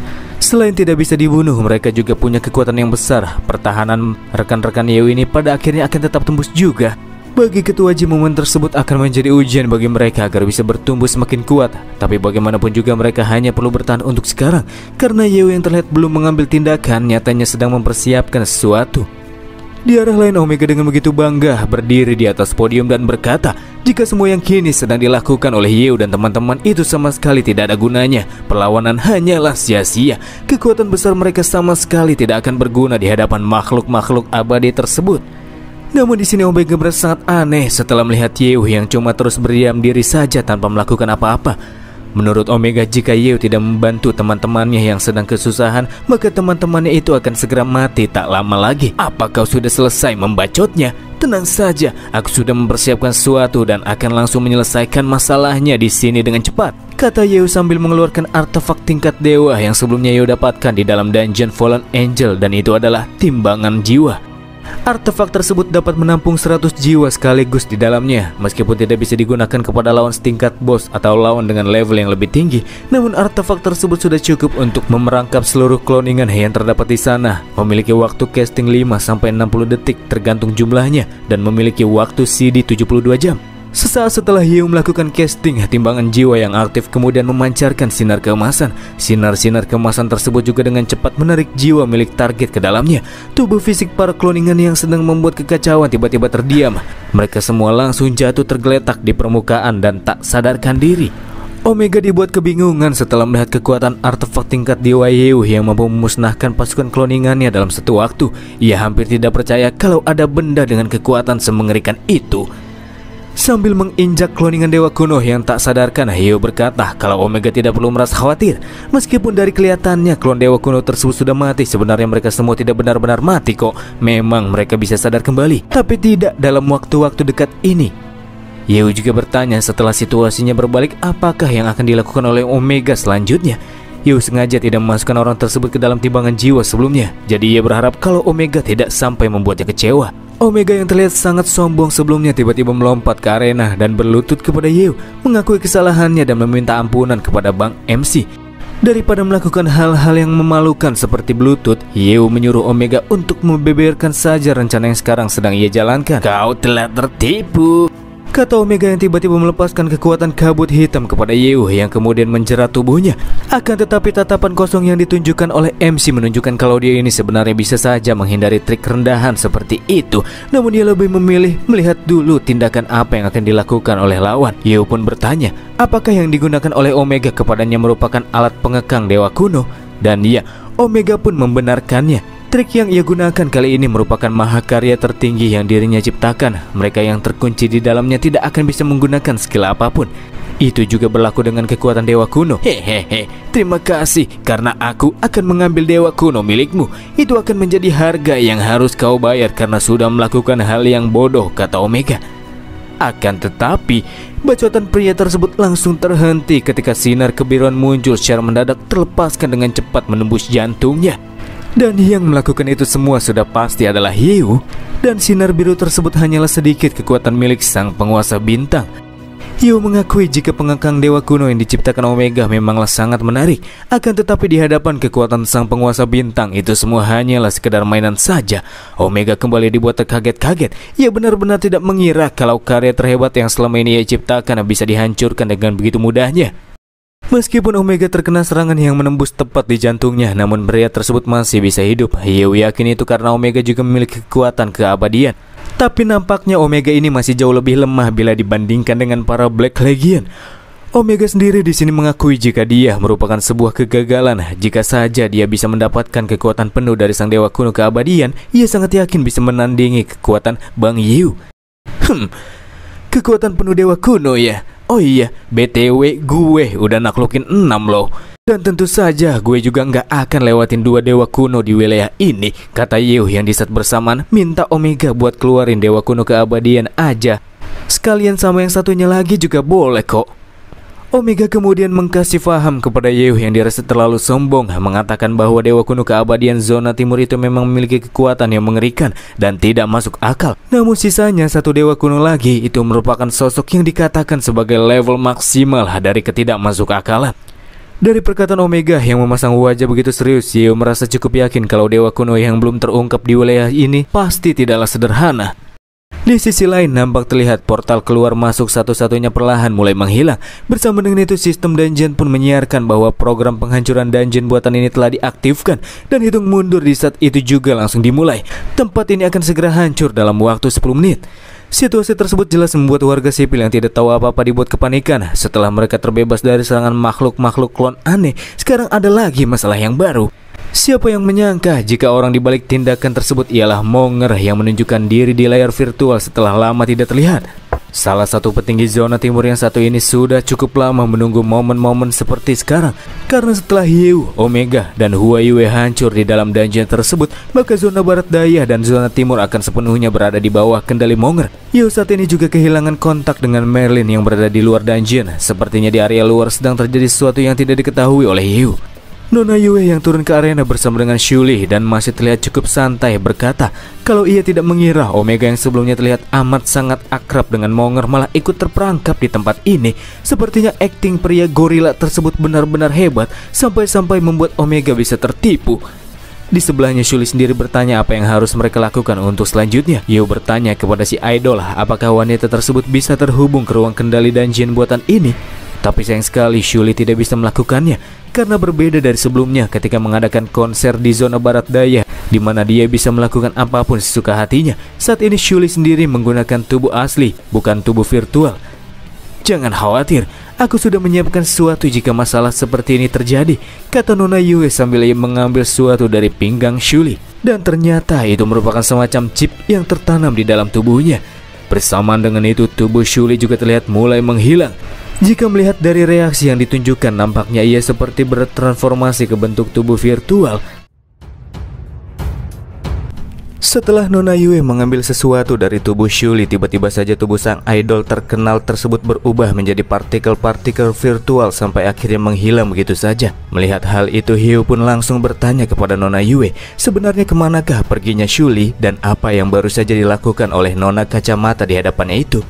S1: Selain tidak bisa dibunuh, mereka juga punya kekuatan yang besar. Pertahanan rekan-rekan Yeu ini pada akhirnya akan tetap tembus juga. Bagi ketua Ji, momen tersebut akan menjadi ujian bagi mereka agar bisa bertumbuh semakin kuat. Tapi bagaimanapun juga mereka hanya perlu bertahan untuk sekarang, karena Yeu yang terlihat belum mengambil tindakan nyatanya sedang mempersiapkan sesuatu. Di arah lain, Omega dengan begitu bangga berdiri di atas podium dan berkata, jika semua yang kini sedang dilakukan oleh Yeu dan teman-teman itu sama sekali tidak ada gunanya, perlawanan hanyalah sia-sia. Kekuatan besar mereka sama sekali tidak akan berguna di hadapan makhluk-makhluk abadi tersebut. Namun di sini Omega merasa sangat aneh setelah melihat Yeo yang cuma terus berdiam diri saja tanpa melakukan apa-apa. Menurut Omega, jika Yeo tidak membantu teman-temannya yang sedang kesusahan, maka teman-temannya itu akan segera mati tak lama lagi. Apa kau sudah selesai membacotnya? Tenang saja, aku sudah mempersiapkan sesuatu dan akan langsung menyelesaikan masalahnya di sini dengan cepat, kata Yeo sambil mengeluarkan artefak tingkat dewa yang sebelumnya Yeo dapatkan di dalam dungeon Fallen Angel, dan itu adalah timbangan jiwa. Artefak tersebut dapat menampung 100 jiwa sekaligus di dalamnya. Meskipun tidak bisa digunakan kepada lawan setingkat bos atau lawan dengan level yang lebih tinggi, namun artefak tersebut sudah cukup untuk memerangkap seluruh kloningan yang terdapat di sana. Memiliki waktu casting 5-60 detik tergantung jumlahnya, dan memiliki waktu CD 72 jam. Sesaat setelah Yeo melakukan casting, timbangan jiwa yang aktif kemudian memancarkan sinar keemasan. Sinar-sinar keemasan tersebut juga dengan cepat menarik jiwa milik target ke dalamnya. Tubuh fisik para kloningan yang sedang membuat kekacauan tiba-tiba terdiam. Mereka semua langsung jatuh tergeletak di permukaan dan tak sadarkan diri. Omega dibuat kebingungan setelah melihat kekuatan artefak tingkat dewa Yeo yang mampu memusnahkan pasukan kloningannya dalam satu waktu. Ia hampir tidak percaya kalau ada benda dengan kekuatan semengerikan itu. Sambil menginjak kloningan dewa kuno yang tak sadarkan, Yeo berkata kalau Omega tidak perlu merasa khawatir. Meskipun dari kelihatannya klon dewa kuno tersebut sudah mati, sebenarnya mereka semua tidak benar-benar mati kok. Memang mereka bisa sadar kembali, tapi tidak dalam waktu-waktu dekat ini. Yeo juga bertanya setelah situasinya berbalik, apakah yang akan dilakukan oleh Omega selanjutnya. Yeo sengaja tidak memasukkan orang tersebut ke dalam timbangan jiwa sebelumnya, jadi ia berharap kalau Omega tidak sampai membuatnya kecewa. Omega yang terlihat sangat sombong sebelumnya tiba-tiba melompat ke arena dan berlutut kepada Yeo, mengakui kesalahannya dan meminta ampunan kepada Bang MC. Daripada melakukan hal-hal yang memalukan seperti berlutut, Yeo menyuruh Omega untuk membeberkan saja rencana yang sekarang sedang ia jalankan. Kau telah tertipu, kata Omega yang tiba-tiba melepaskan kekuatan kabut hitam kepada Yeo yang kemudian menjerat tubuhnya. Akan tetapi tatapan kosong yang ditunjukkan oleh MC menunjukkan kalau dia ini sebenarnya bisa saja menghindari trik rendahan seperti itu. Namun dia lebih memilih melihat dulu tindakan apa yang akan dilakukan oleh lawan. Yeo pun bertanya apakah yang digunakan oleh Omega kepadanya merupakan alat pengekang dewa kuno. Dan ya, Omega pun membenarkannya. Trik yang ia gunakan kali ini merupakan mahakarya tertinggi yang dirinya ciptakan. Mereka yang terkunci di dalamnya tidak akan bisa menggunakan skill apapun. Itu juga berlaku dengan kekuatan dewa kuno. Hehehe, terima kasih karena aku akan mengambil dewa kuno milikmu. Itu akan menjadi harga yang harus kau bayar karena sudah melakukan hal yang bodoh, kata Omega. Akan tetapi, bacotan pria tersebut langsung terhenti ketika sinar kebiruan muncul secara mendadak terlepaskan dengan cepat menembus jantungnya. Dan yang melakukan itu semua sudah pasti adalah Yeo. Dan sinar biru tersebut hanyalah sedikit kekuatan milik sang penguasa bintang. Yeo mengakui jika pengekang dewa kuno yang diciptakan Omega memanglah sangat menarik. Akan tetapi di hadapan kekuatan sang penguasa bintang, itu semua hanyalah sekedar mainan saja. Omega kembali dibuat terkaget-kaget. Ia benar-benar tidak mengira kalau karya terhebat yang selama ini ia ciptakan bisa dihancurkan dengan begitu mudahnya. Meskipun Omega terkena serangan yang menembus tepat di jantungnya, namun pria tersebut masih bisa hidup. Yeo yakin itu karena Omega juga memiliki kekuatan keabadian. Tapi nampaknya Omega ini masih jauh lebih lemah bila dibandingkan dengan para Black Legion. Omega sendiri di sini mengakui jika dia merupakan sebuah kegagalan. Jika saja dia bisa mendapatkan kekuatan penuh dari sang dewa kuno keabadian, ia sangat yakin bisa menandingi kekuatan Bang Yeo. Kekuatan penuh dewa kuno ya? Oh iya, BTW gue udah naklukin 6 loh. Dan tentu saja gue juga nggak akan lewatin 2 dewa kuno di wilayah ini, kata Yeo yang di saat bersamaan minta Omega buat keluarin dewa kuno keabadian aja. Sekalian sama yang satunya lagi juga boleh kok. Omega kemudian mengkasih faham kepada Yeo yang dirasa terlalu sombong, mengatakan bahwa dewa kuno keabadian zona timur itu memang memiliki kekuatan yang mengerikan dan tidak masuk akal. Namun sisanya satu dewa kuno lagi itu merupakan sosok yang dikatakan sebagai level maksimal dari ketidakmasuk akalan. Dari perkataan Omega yang memasang wajah begitu serius, Yeo merasa cukup yakin kalau dewa kuno yang belum terungkap di wilayah ini pasti tidaklah sederhana. Di sisi lain nampak terlihat portal keluar masuk satu-satunya perlahan mulai menghilang. Bersama dengan itu sistem dungeon pun menyiarkan bahwa program penghancuran dungeon buatan ini telah diaktifkan. Dan hitung mundur di saat itu juga langsung dimulai. Tempat ini akan segera hancur dalam waktu 10 menit. Situasi tersebut jelas membuat warga sipil yang tidak tahu apa-apa dibuat kepanikan. Setelah mereka terbebas dari serangan makhluk-makhluk klon aneh, sekarang ada lagi masalah yang baru. Siapa yang menyangka jika orang di balik tindakan tersebut ialah Monger yang menunjukkan diri di layar virtual setelah lama tidak terlihat. Salah satu petinggi zona timur yang satu ini sudah cukup lama menunggu momen-momen seperti sekarang. Karena setelah Hyu, Omega, dan Huayue hancur di dalam dungeon tersebut, maka zona barat daya dan zona timur akan sepenuhnya berada di bawah kendali Monger. Hyu saat ini juga kehilangan kontak dengan Merlin yang berada di luar dungeon. Sepertinya di area luar sedang terjadi sesuatu yang tidak diketahui oleh Hyu. Nona Yue yang turun ke arena bersama dengan Shuli dan masih terlihat cukup santai berkata kalau ia tidak mengira Omega yang sebelumnya terlihat amat sangat akrab dengan Monger malah ikut terperangkap di tempat ini. Sepertinya akting pria gorila tersebut benar-benar hebat sampai-sampai membuat Omega bisa tertipu. Di sebelahnya Shuli sendiri bertanya apa yang harus mereka lakukan untuk selanjutnya. Yu bertanya kepada si idol apakah wanita tersebut bisa terhubung ke ruang kendali dungeon buatan ini. Tapi sayang sekali Shuli tidak bisa melakukannya karena berbeda dari sebelumnya ketika mengadakan konser di zona barat daya di mana dia bisa melakukan apapun sesuka hatinya. Saat ini Shuli sendiri menggunakan tubuh asli, bukan tubuh virtual. Jangan khawatir, aku sudah menyiapkan sesuatu jika masalah seperti ini terjadi, kata Nona Yue sambil ia mengambil sesuatu dari pinggang Shuli. Dan ternyata itu merupakan semacam chip yang tertanam di dalam tubuhnya. Bersamaan dengan itu tubuh Shuli juga terlihat mulai menghilang. Jika melihat dari reaksi yang ditunjukkan, nampaknya ia seperti bertransformasi ke bentuk tubuh virtual. Setelah Nona Yue mengambil sesuatu dari tubuh Shuli, tiba-tiba saja tubuh sang idol terkenal tersebut berubah menjadi partikel-partikel virtual sampai akhirnya menghilang begitu saja. Melihat hal itu, Hyu pun langsung bertanya kepada Nona Yue, sebenarnya kemanakah perginya Shuli dan apa yang baru saja dilakukan oleh Nona kacamata di hadapannya itu.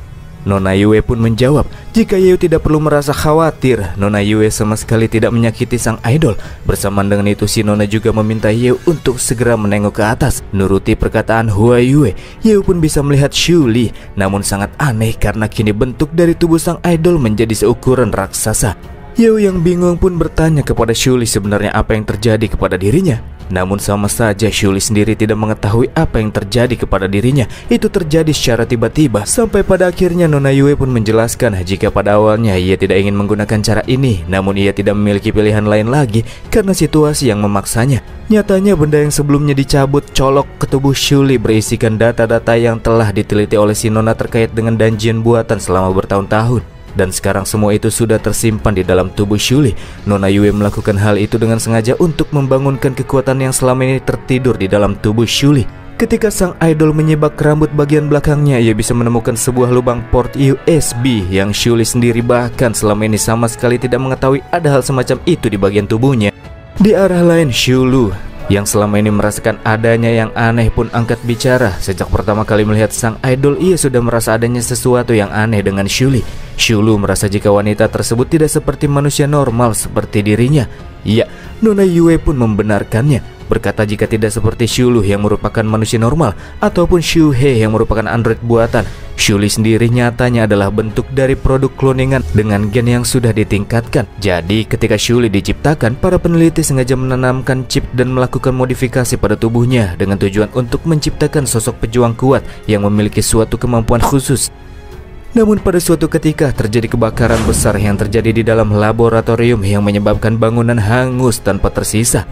S1: Nona Yue pun menjawab, jika Hyu tidak perlu merasa khawatir, Nona Yue sama sekali tidak menyakiti sang idol. Bersamaan dengan itu si Nona juga meminta Hyu untuk segera menengok ke atas. Nuruti perkataan Huayue, Hyu pun bisa melihat Shuli, namun sangat aneh karena kini bentuk dari tubuh sang idol menjadi seukuran raksasa. Hyu yang bingung pun bertanya kepada Shuli sebenarnya apa yang terjadi kepada dirinya. Namun sama saja Shuli sendiri tidak mengetahui apa yang terjadi kepada dirinya. Itu terjadi secara tiba-tiba. Sampai pada akhirnya Nona Yue pun menjelaskan jika pada awalnya ia tidak ingin menggunakan cara ini, namun ia tidak memiliki pilihan lain lagi karena situasi yang memaksanya. Nyatanya benda yang sebelumnya dicabut colok ke tubuh Shuli berisikan data-data yang telah diteliti oleh si Nona terkait dengan dungeon buatan selama bertahun-tahun. Dan sekarang semua itu sudah tersimpan di dalam tubuh Shuli. Nona Yue melakukan hal itu dengan sengaja untuk membangunkan kekuatan yang selama ini tertidur di dalam tubuh Shuli. Ketika sang idol menyibak rambut bagian belakangnya, ia bisa menemukan sebuah lubang port USB yang Shuli sendiri bahkan selama ini sama sekali tidak mengetahui ada hal semacam itu di bagian tubuhnya. Di arah lain, Shulu yang selama ini merasakan adanya yang aneh pun angkat bicara. Sejak pertama kali melihat sang idol, ia sudah merasa adanya sesuatu yang aneh dengan Shuli. Shulu merasa jika wanita tersebut tidak seperti manusia normal seperti dirinya. Ya, Nona Yue pun membenarkannya, berkata jika tidak seperti Shulu yang merupakan manusia normal ataupun Shuhei yang merupakan android buatan, Shuli sendiri nyatanya adalah bentuk dari produk kloningan dengan gen yang sudah ditingkatkan. Jadi ketika Shuli diciptakan, para peneliti sengaja menanamkan chip dan melakukan modifikasi pada tubuhnya dengan tujuan untuk menciptakan sosok pejuang kuat yang memiliki suatu kemampuan khusus. Namun pada suatu ketika terjadi kebakaran besar yang terjadi di dalam laboratorium yang menyebabkan bangunan hangus tanpa tersisa.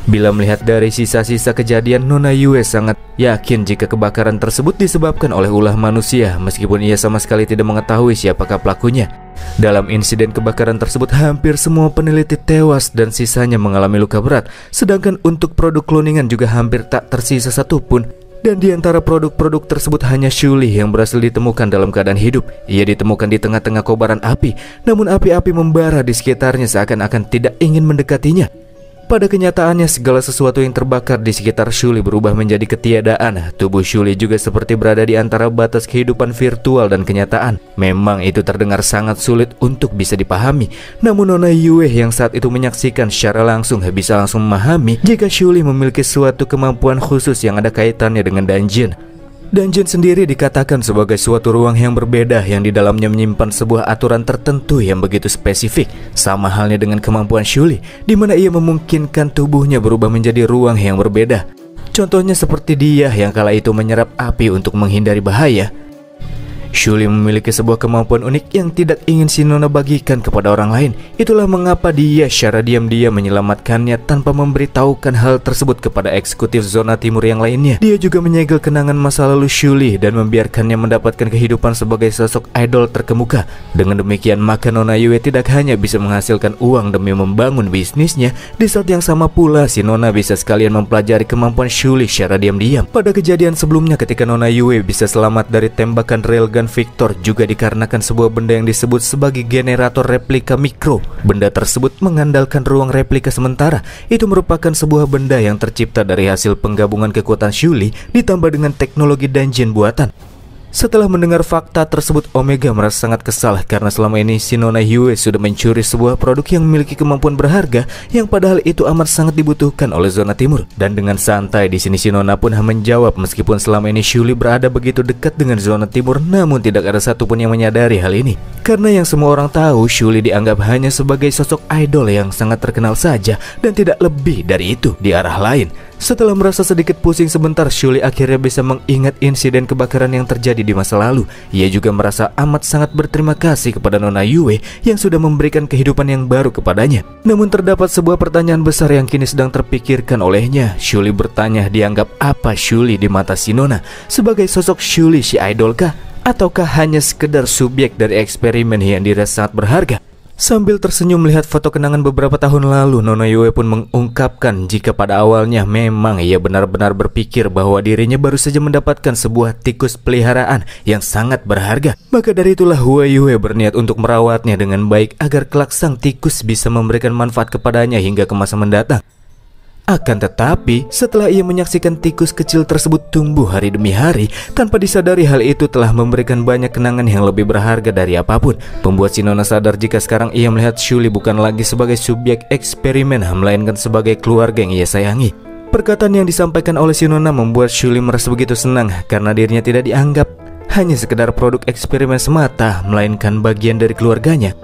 S1: Bila melihat dari sisa-sisa kejadian, Nona Yue sangat yakin jika kebakaran tersebut disebabkan oleh ulah manusia, meskipun ia sama sekali tidak mengetahui siapakah pelakunya. Dalam insiden kebakaran tersebut, hampir semua peneliti tewas dan sisanya mengalami luka berat, sedangkan untuk produk kloningan juga hampir tak tersisa satupun. Dan di antara produk-produk tersebut hanya Shuli yang berhasil ditemukan dalam keadaan hidup. Ia ditemukan di tengah-tengah kobaran api, namun api-api membara di sekitarnya seakan-akan tidak ingin mendekatinya. Pada kenyataannya segala sesuatu yang terbakar di sekitar Shuli berubah menjadi ketiadaan. Tubuh Shuli juga seperti berada di antara batas kehidupan virtual dan kenyataan. Memang itu terdengar sangat sulit untuk bisa dipahami. Namun Nona Yue yang saat itu menyaksikan secara langsung bisa langsung memahami jika Shuli memiliki suatu kemampuan khusus yang ada kaitannya dengan dungeon. Dungeon sendiri dikatakan sebagai suatu ruang yang berbeda yang di dalamnya menyimpan sebuah aturan tertentu yang begitu spesifik. Sama halnya dengan kemampuan Shuli, di mana ia memungkinkan tubuhnya berubah menjadi ruang yang berbeda. Contohnya seperti dia yang kala itu menyerap api untuk menghindari bahaya. Shuli memiliki sebuah kemampuan unik yang tidak ingin si Nona bagikan kepada orang lain. Itulah mengapa dia secara diam-diam menyelamatkannya tanpa memberitahukan hal tersebut kepada eksekutif zona timur yang lainnya. Dia juga menyegel kenangan masa lalu Shuli dan membiarkannya mendapatkan kehidupan sebagai sosok idol terkemuka. Dengan demikian maka Nona Yue tidak hanya bisa menghasilkan uang demi membangun bisnisnya, di saat yang sama pula si Nona bisa sekalian mempelajari kemampuan Shuli secara diam-diam. Pada kejadian sebelumnya ketika Nona Yue bisa selamat dari tembakan railgun Victor juga dikarenakan sebuah benda yang disebut sebagai generator replika mikro. Benda tersebut mengandalkan ruang replika sementara. Itu merupakan sebuah benda yang tercipta dari hasil penggabungan kekuatan Shuli ditambah dengan teknologi dungeon buatan. Setelah mendengar fakta tersebut, Omega merasa sangat kesal karena selama ini si Nona Yue sudah mencuri sebuah produk yang memiliki kemampuan berharga yang padahal itu amat sangat dibutuhkan oleh zona timur. Dan dengan santai di sini si Nona pun menjawab meskipun selama ini Shuli berada begitu dekat dengan zona timur, namun tidak ada satupun yang menyadari hal ini. Karena yang semua orang tahu, Shuli dianggap hanya sebagai sosok idol yang sangat terkenal saja dan tidak lebih dari itu. Di arah lain, setelah merasa sedikit pusing sebentar, Shuli akhirnya bisa mengingat insiden kebakaran yang terjadi di masa lalu. Ia juga merasa amat sangat berterima kasih kepada Nona Yue yang sudah memberikan kehidupan yang baru kepadanya. Namun terdapat sebuah pertanyaan besar yang kini sedang terpikirkan olehnya. Shuli bertanya, dianggap apa Shuli di mata si Nona? Sebagai sosok Shuli si idol kah? Ataukah hanya sekedar subjek dari eksperimen yang dirasa sangat berharga? Sambil tersenyum melihat foto kenangan beberapa tahun lalu, Nona Yue pun mengungkapkan jika pada awalnya memang ia benar-benar berpikir bahwa dirinya baru saja mendapatkan sebuah tikus peliharaan yang sangat berharga. Maka dari itulah Hua Yue berniat untuk merawatnya dengan baik agar kelak sang tikus bisa memberikan manfaat kepadanya hingga ke masa mendatang. Akan tetapi, setelah ia menyaksikan tikus kecil tersebut tumbuh hari demi hari, tanpa disadari hal itu telah memberikan banyak kenangan yang lebih berharga dari apapun. Membuat si Nona sadar jika sekarang ia melihat Shuli bukan lagi sebagai subjek eksperimen, melainkan sebagai keluarga yang ia sayangi. Perkataan yang disampaikan oleh si Nona membuat Shuli merasa begitu senang karena dirinya tidak dianggap hanya sekedar produk eksperimen semata, melainkan bagian dari keluarganya.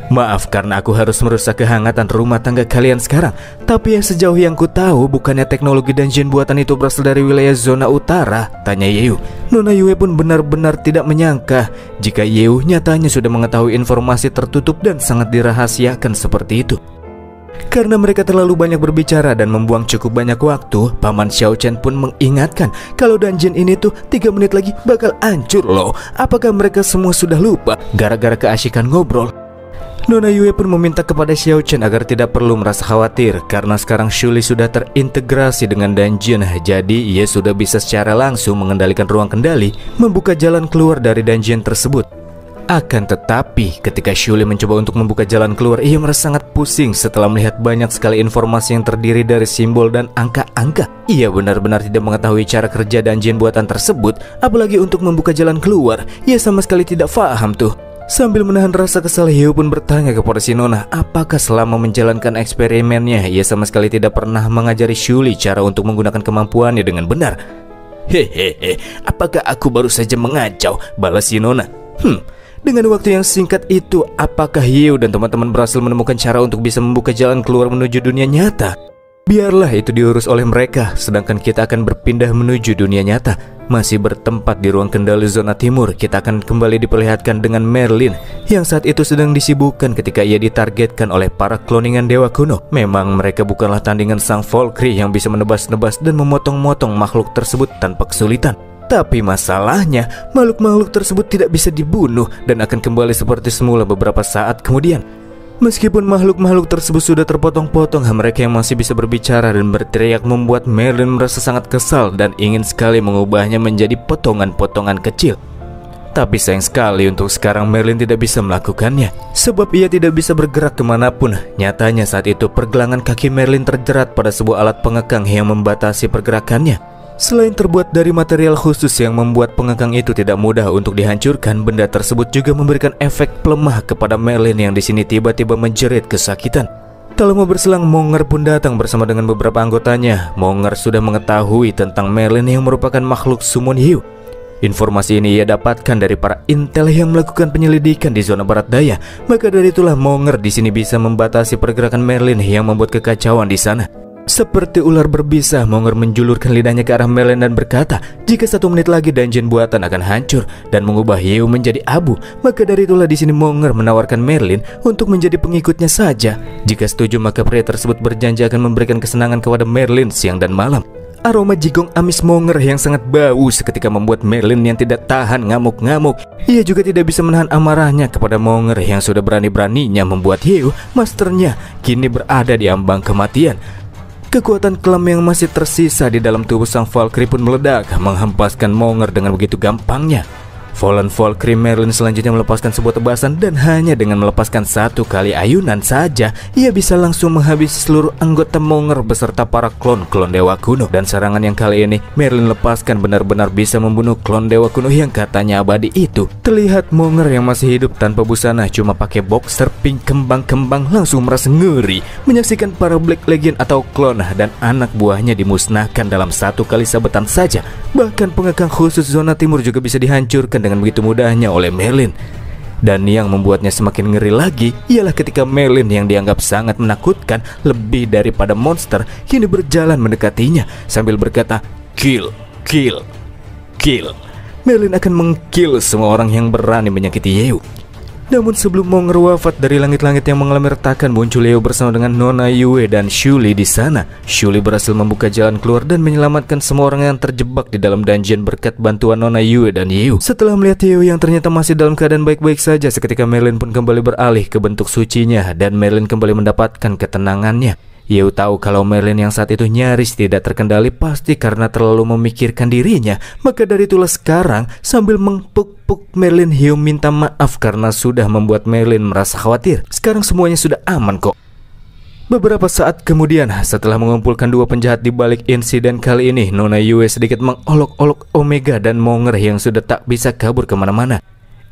S1: Maaf karena aku harus merusak kehangatan rumah tangga kalian sekarang. Tapi yang sejauh yang ku tahu, bukannya teknologi dungeon buatan itu berasal dari wilayah zona utara? Tanya Yeu. Nona Yue pun benar-benar tidak menyangka jika Yeu nyatanya sudah mengetahui informasi tertutup dan sangat dirahasiakan seperti itu. Karena mereka terlalu banyak berbicara dan membuang cukup banyak waktu, Paman Xiao Chen pun mengingatkan kalau dungeon ini tuh 3 menit lagi bakal hancur loh. Apakah mereka semua sudah lupa gara-gara keasyikan ngobrol? Nona Yue pun meminta kepada Xiao Chen agar tidak perlu merasa khawatir karena sekarang Shuli sudah terintegrasi dengan dungeon, jadi ia sudah bisa secara langsung mengendalikan ruang kendali, membuka jalan keluar dari dungeon tersebut. Akan tetapi, ketika Shuli mencoba untuk membuka jalan keluar, ia merasa sangat pusing setelah melihat banyak sekali informasi yang terdiri dari simbol dan angka-angka. Ia benar-benar tidak mengetahui cara kerja dungeon buatan tersebut, apalagi untuk membuka jalan keluar. Ia sama sekali tidak paham tuh. Sambil menahan rasa kesal, Heo pun bertanya kepada si Nona apakah selama menjalankan eksperimennya ia sama sekali tidak pernah mengajari Shuli cara untuk menggunakan kemampuannya dengan benar. Hehehe, apakah aku baru saja mengacau? Balas si Nona. Dengan waktu yang singkat itu, apakah Heo dan teman-teman berhasil menemukan cara untuk bisa membuka jalan keluar menuju dunia nyata? Biarlah itu diurus oleh mereka, sedangkan kita akan berpindah menuju dunia nyata. Masih bertempat di ruang kendali zona timur, kita akan kembali diperlihatkan dengan Merlin yang saat itu sedang disibukkan ketika ia ditargetkan oleh para kloningan dewa kuno. Memang mereka bukanlah tandingan sang Valkyrie yang bisa menebas-nebas dan memotong-motong makhluk tersebut tanpa kesulitan. Tapi masalahnya, makhluk-makhluk tersebut tidak bisa dibunuh dan akan kembali seperti semula beberapa saat kemudian. Meskipun makhluk-makhluk tersebut sudah terpotong-potong, mereka yang masih bisa berbicara dan berteriak membuat Merlin merasa sangat kesal dan ingin sekali mengubahnya menjadi potongan-potongan kecil. Tapi sayang sekali untuk sekarang Merlin tidak bisa melakukannya, sebab ia tidak bisa bergerak kemanapun. Nyatanya saat itu pergelangan kaki Merlin terjerat pada sebuah alat pengekang yang membatasi pergerakannya. Selain terbuat dari material khusus yang membuat pengekang itu tidak mudah untuk dihancurkan, benda tersebut juga memberikan efek pelemah kepada Merlin yang di sini tiba-tiba menjerit kesakitan. Tak lama berselang, Monger pun datang bersama dengan beberapa anggotanya. Monger sudah mengetahui tentang Merlin yang merupakan makhluk Summon Hiu. Informasi ini ia dapatkan dari para intel yang melakukan penyelidikan di zona barat daya. Maka dari itulah Monger di sini bisa membatasi pergerakan Merlin yang membuat kekacauan di sana. Seperti ular berbisa, Monger menjulurkan lidahnya ke arah Merlin dan berkata, jika 1 menit lagi dungeon buatan akan hancur dan mengubah Yeo menjadi abu, maka dari itulah di sini Monger menawarkan Merlin untuk menjadi pengikutnya saja. Jika setuju, maka pria tersebut berjanji akan memberikan kesenangan kepada Merlin siang dan malam. Aroma jigong amis Monger yang sangat bau seketika membuat Merlin yang tidak tahan ngamuk-ngamuk. Ia juga tidak bisa menahan amarahnya kepada Monger yang sudah berani-beraninya membuat Yeo, masternya, kini berada di ambang kematian. Kekuatan kelam yang masih tersisa di dalam tubuh sang Valkyrie pun meledak, menghempaskan Monger dengan begitu gampangnya. Fallen Valkyrie Merlin selanjutnya melepaskan sebuah tebasan dan hanya dengan melepaskan 1 kali ayunan saja, ia bisa langsung menghabisi seluruh anggota Monger beserta para klon-klon dewa kuno. Dan serangan yang kali ini Merlin lepaskan benar-benar bisa membunuh klon dewa kuno yang katanya abadi itu. Terlihat Monger yang masih hidup tanpa busana, cuma pakai boxer pink kembang-kembang, langsung merasa ngeri menyaksikan para Black Legion atau klon dan anak buahnya dimusnahkan dalam 1 kali sabetan saja. Bahkan pengekang khusus zona timur juga bisa dihancurkan dengan begitu mudahnya oleh Merlin. Dan yang membuatnya semakin ngeri lagi ialah ketika Merlin yang dianggap sangat menakutkan lebih daripada monster kini berjalan mendekatinya sambil berkata, kill, kill, kill. Merlin akan meng-kill semua orang yang berani menyakiti Yeo. Namun sebelum Monger wafat dari langit-langit yang mengalami retakan, muncul Yeo bersama dengan Nona Yue dan Shuli di sana. Shuli berhasil membuka jalan keluar dan menyelamatkan semua orang yang terjebak di dalam dungeon berkat bantuan Nona Yue dan Yeo. Setelah melihat Yeo yang ternyata masih dalam keadaan baik-baik saja, seketika Merlin pun kembali beralih ke bentuk sucinya dan Merlin kembali mendapatkan ketenangannya. Yeo tahu kalau Merlin yang saat itu nyaris tidak terkendali pasti karena terlalu memikirkan dirinya. Maka dari itulah sekarang sambil mengpuk-puk Merlin, Yeo minta maaf karena sudah membuat Merlin merasa khawatir. Sekarang semuanya sudah aman kok. Beberapa saat kemudian, setelah mengumpulkan 2 penjahat di balik insiden kali ini, Nona Yue sedikit mengolok-olok Omega dan Monger yang sudah tak bisa kabur kemana-mana.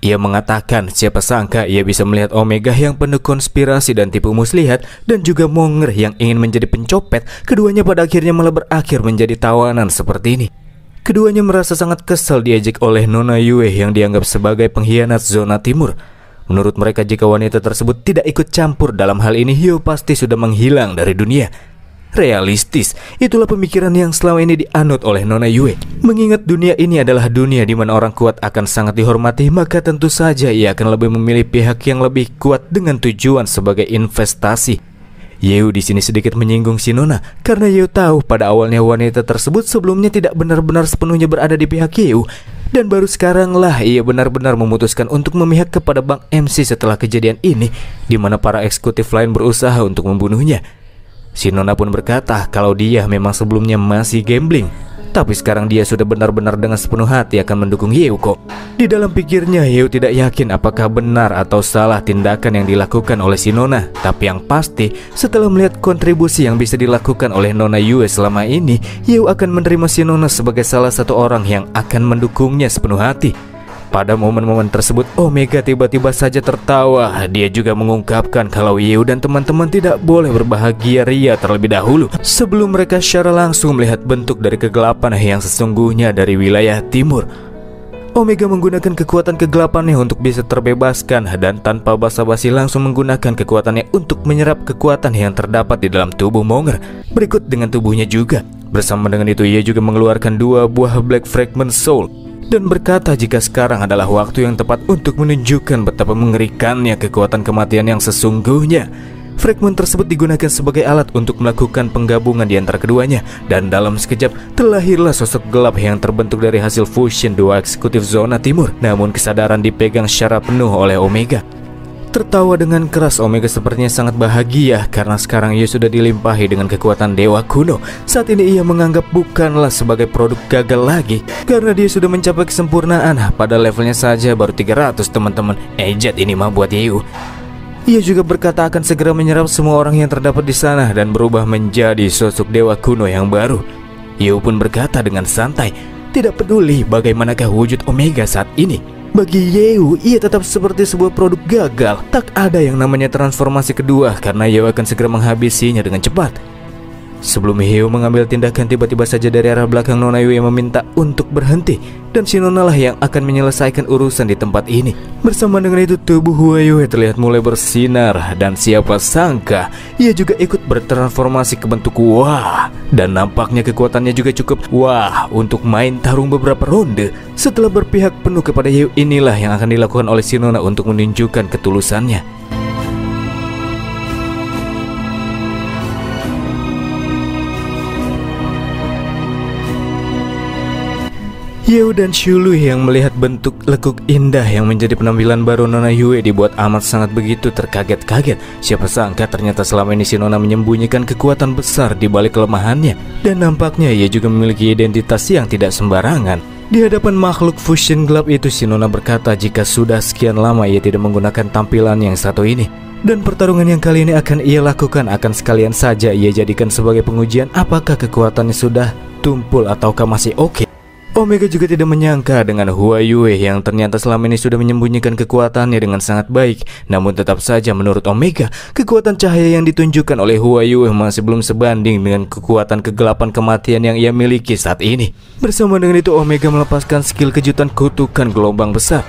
S1: Ia mengatakan siapa sangka ia bisa melihat Omega yang penuh konspirasi dan tipu muslihat dan juga Monger yang ingin menjadi pencopet. Keduanya pada akhirnya malah berakhir menjadi tawanan seperti ini. Keduanya merasa sangat kesal diejek oleh Nona Yue yang dianggap sebagai pengkhianat zona timur. Menurut mereka jika wanita tersebut tidak ikut campur dalam hal ini, Yeo pasti sudah menghilang dari dunia. Realistis, itulah pemikiran yang selama ini dianut oleh Nona Yue. Mengingat dunia ini adalah dunia di mana orang kuat akan sangat dihormati, maka tentu saja ia akan lebih memilih pihak yang lebih kuat dengan tujuan sebagai investasi. Yeo di sini sedikit menyinggung si Nona karena Yeo tahu pada awalnya wanita tersebut sebelumnya tidak benar-benar sepenuhnya berada di pihak Yeo. Dan baru sekaranglah ia benar-benar memutuskan untuk memihak kepada Bang MC setelah kejadian ini, di mana para eksekutif lain berusaha untuk membunuhnya. Si Nona pun berkata kalau dia memang sebelumnya masih gambling, tapi sekarang dia sudah benar-benar dengan sepenuh hati akan mendukung Yeo kok. Di dalam pikirnya Yeo tidak yakin apakah benar atau salah tindakan yang dilakukan oleh si Nona. Tapi yang pasti setelah melihat kontribusi yang bisa dilakukan oleh Nona Yue selama ini, Yeo akan menerima si Nona sebagai salah satu orang yang akan mendukungnya sepenuh hati. Pada momen-momen tersebut Omega tiba-tiba saja tertawa. Dia juga mengungkapkan kalau Yeo dan teman-teman tidak boleh berbahagia ria terlebih dahulu sebelum mereka secara langsung melihat bentuk dari kegelapan yang sesungguhnya dari wilayah timur. Omega menggunakan kekuatan kegelapannya untuk bisa terbebaskan dan tanpa basa-basi langsung menggunakan kekuatannya untuk menyerap kekuatan yang terdapat di dalam tubuh Monger berikut dengan tubuhnya juga. Bersama dengan itu ia juga mengeluarkan 2 buah Black Fragment Soul dan berkata jika sekarang adalah waktu yang tepat untuk menunjukkan betapa mengerikannya kekuatan kematian yang sesungguhnya. Fragment tersebut digunakan sebagai alat untuk melakukan penggabungan di antara keduanya, dan dalam sekejap terlahirlah sosok gelap yang terbentuk dari hasil fusion 2 eksekutif zona timur. Namun kesadaran dipegang secara penuh oleh Omega. Tertawa dengan keras, Omega sepertinya sangat bahagia karena sekarang ia sudah dilimpahi dengan kekuatan dewa kuno. Saat ini ia menganggap bukanlah sebagai produk gagal lagi karena dia sudah mencapai kesempurnaan. Pada levelnya saja baru 300 teman-teman. Ejat ini mah buat Yeo. Ia juga berkata akan segera menyerap semua orang yang terdapat di sana dan berubah menjadi sosok dewa kuno yang baru. Yeo pun berkata dengan santai, tidak peduli bagaimanakah wujud Omega saat ini. Bagi Yeo, ia tetap seperti sebuah produk gagal. Tak ada yang namanya transformasi kedua karena Yeo akan segera menghabisinya dengan cepat. Sebelum Hyo mengambil tindakan, tiba-tiba saja dari arah belakang Nona Yue meminta untuk berhenti, dan si Nona lah yang akan menyelesaikan urusan di tempat ini. Bersama dengan itu tubuh Hua Yue terlihat mulai bersinar, dan siapa sangka ia juga ikut bertransformasi ke bentuk wah. Dan nampaknya kekuatannya juga cukup wah untuk main tarung beberapa ronde. Setelah berpihak penuh kepada Hyo, inilah yang akan dilakukan oleh si Nona untuk menunjukkan ketulusannya. Hyo dan Shulu yang melihat bentuk lekuk indah yang menjadi penampilan baru Nona Yue dibuat amat sangat begitu terkaget-kaget. Siapa sangka ternyata selama ini si Nona menyembunyikan kekuatan besar di balik kelemahannya, dan nampaknya ia juga memiliki identitas yang tidak sembarangan. Di hadapan makhluk fusion gelap itu, si Nona berkata jika sudah sekian lama ia tidak menggunakan tampilan yang satu ini, dan pertarungan yang kali ini akan ia lakukan akan sekalian saja ia jadikan sebagai pengujian apakah kekuatannya sudah tumpul ataukah masih oke. Omega juga tidak menyangka dengan Hua Yue yang ternyata selama ini sudah menyembunyikan kekuatannya dengan sangat baik. Namun tetap saja menurut Omega, kekuatan cahaya yang ditunjukkan oleh Hua Yue masih belum sebanding dengan kekuatan kegelapan kematian yang ia miliki saat ini. Bersama dengan itu, Omega melepaskan skill kejutan kutukan gelombang besar.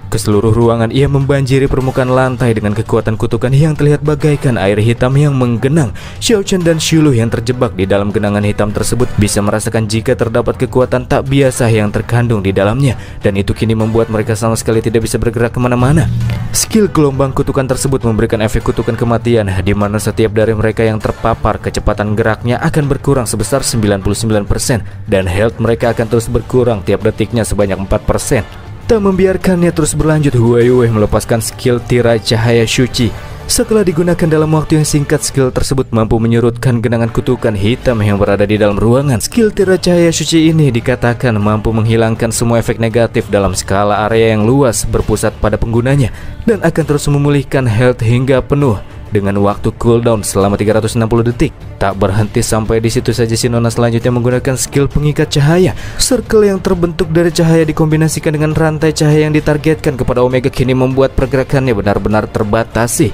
S1: Ke seluruh ruangan ia membanjiri permukaan lantai dengan kekuatan kutukan yang terlihat bagaikan air hitam yang menggenang. Xiao Chen dan Shulu yang terjebak di dalam genangan hitam tersebut bisa merasakan jika terdapat kekuatan tak biasa yang terkandung di dalamnya, dan itu kini membuat mereka sama sekali tidak bisa bergerak kemana-mana. Skill gelombang kutukan tersebut memberikan efek kutukan kematian, di mana setiap dari mereka yang terpapar kecepatan geraknya akan berkurang sebesar 99%, dan health mereka akan terus berkurang tiap detiknya sebanyak 4%. Tak membiarkannya terus berlanjut, Hua Yue melepaskan skill tirai cahaya suci. Setelah digunakan dalam waktu yang singkat, skill tersebut mampu menyurutkan genangan kutukan hitam yang berada di dalam ruangan. Skill tirai cahaya suci ini dikatakan mampu menghilangkan semua efek negatif dalam skala area yang luas berpusat pada penggunanya, dan akan terus memulihkan health hingga penuh dengan waktu cooldown selama 360 detik. Tak berhenti sampai di situ saja, si Nona selanjutnya menggunakan skill pengikat cahaya. Circle yang terbentuk dari cahaya dikombinasikan dengan rantai cahaya yang ditargetkan kepada Omega kini membuat pergerakannya benar-benar terbatasi.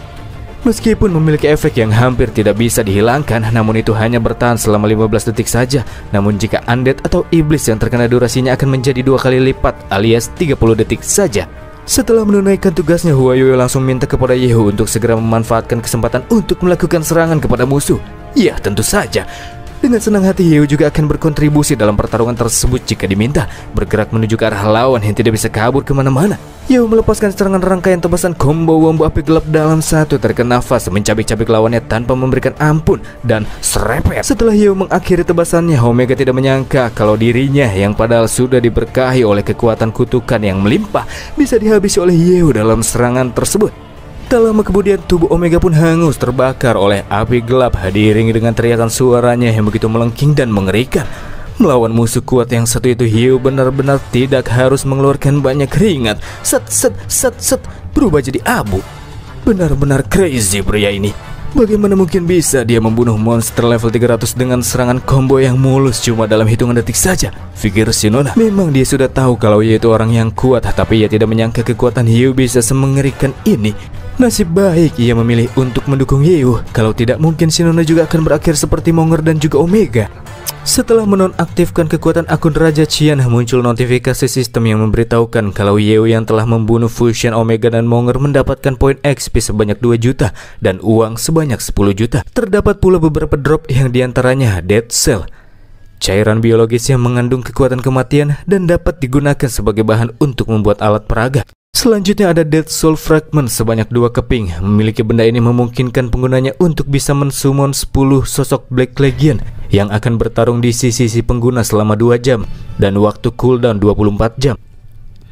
S1: Meskipun memiliki efek yang hampir tidak bisa dihilangkan, namun itu hanya bertahan selama 15 detik saja. Namun jika undead atau iblis yang terkena durasinya akan menjadi 2 kali lipat alias 30 detik saja. Setelah menunaikan tugasnya, Hua Yue langsung minta kepada Yehu untuk segera memanfaatkan kesempatan untuk melakukan serangan kepada musuh. Ya, tentu saja. Dengan senang hati, Yehu juga akan berkontribusi dalam pertarungan tersebut jika diminta, bergerak menuju ke arah lawan yang tidak bisa kabur kemana-mana. Yehu melepaskan serangan rangkaian tebasan combo wombo api gelap dalam satu tarikan nafas, mencabik-cabik lawannya tanpa memberikan ampun, dan serepet. Setelah Yehu mengakhiri tebasannya, Omega tidak menyangka kalau dirinya yang padahal sudah diberkahi oleh kekuatan kutukan yang melimpah bisa dihabisi oleh Yehu dalam serangan tersebut. Tak lama kemudian tubuh Omega pun hangus terbakar oleh api gelap, diiringi dengan teriakan suaranya yang begitu melengking dan mengerikan. Melawan musuh kuat yang satu itu, Hyo benar-benar tidak harus mengeluarkan banyak keringat. Set, berubah jadi abu. Benar-benar crazy pria ini. Bagaimana mungkin bisa dia membunuh monster level 300 dengan serangan combo yang mulus cuma dalam hitungan detik saja? Pikir si Nona. Memang dia sudah tahu kalau ia itu orang yang kuat, tapi ia tidak menyangka kekuatan Hyo bisa semengerikan ini. Nasib baik ia memilih untuk mendukung Hyo. Kalau tidak, mungkin si Nona juga akan berakhir seperti Monger dan juga Omega. Setelah menonaktifkan kekuatan akun Raja Qian, muncul notifikasi sistem yang memberitahukan kalau Hyo yang telah membunuh Fusion Omega dan Monger mendapatkan poin XP sebanyak 2 juta dan uang sebanyak 10 juta. Terdapat pula beberapa drop yang diantaranya Dead Cell, cairan biologis yang mengandung kekuatan kematian dan dapat digunakan sebagai bahan untuk membuat alat peraga. Selanjutnya ada Dead Soul Fragment sebanyak 2 keping. Memiliki benda ini memungkinkan penggunanya untuk bisa mensummon 10 sosok Black Legion yang akan bertarung di sisi pengguna selama 2 jam dan waktu cooldown 24 jam.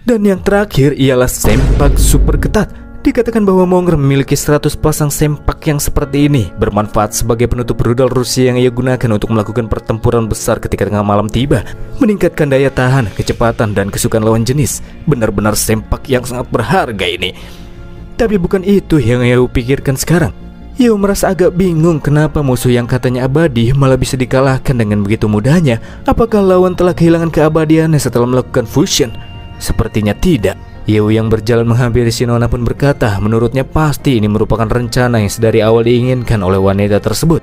S1: Dan yang terakhir ialah sempak super ketat. Dikatakan bahwa Monger memiliki 100 pasang sempak yang seperti ini, bermanfaat sebagai penutup rudal Rusia yang ia gunakan untuk melakukan pertempuran besar ketika tengah malam tiba, meningkatkan daya tahan, kecepatan, dan kesukaan lawan jenis. Benar-benar sempak yang sangat berharga ini. Tapi bukan itu yang ia pikirkan sekarang. Ia merasa agak bingung kenapa musuh yang katanya abadi malah bisa dikalahkan dengan begitu mudahnya. Apakah lawan telah kehilangan keabadiannya setelah melakukan fusion? Sepertinya tidak. Yehu yang berjalan menghampiri si Nona pun berkata menurutnya pasti ini merupakan rencana yang sedari awal diinginkan oleh wanita tersebut.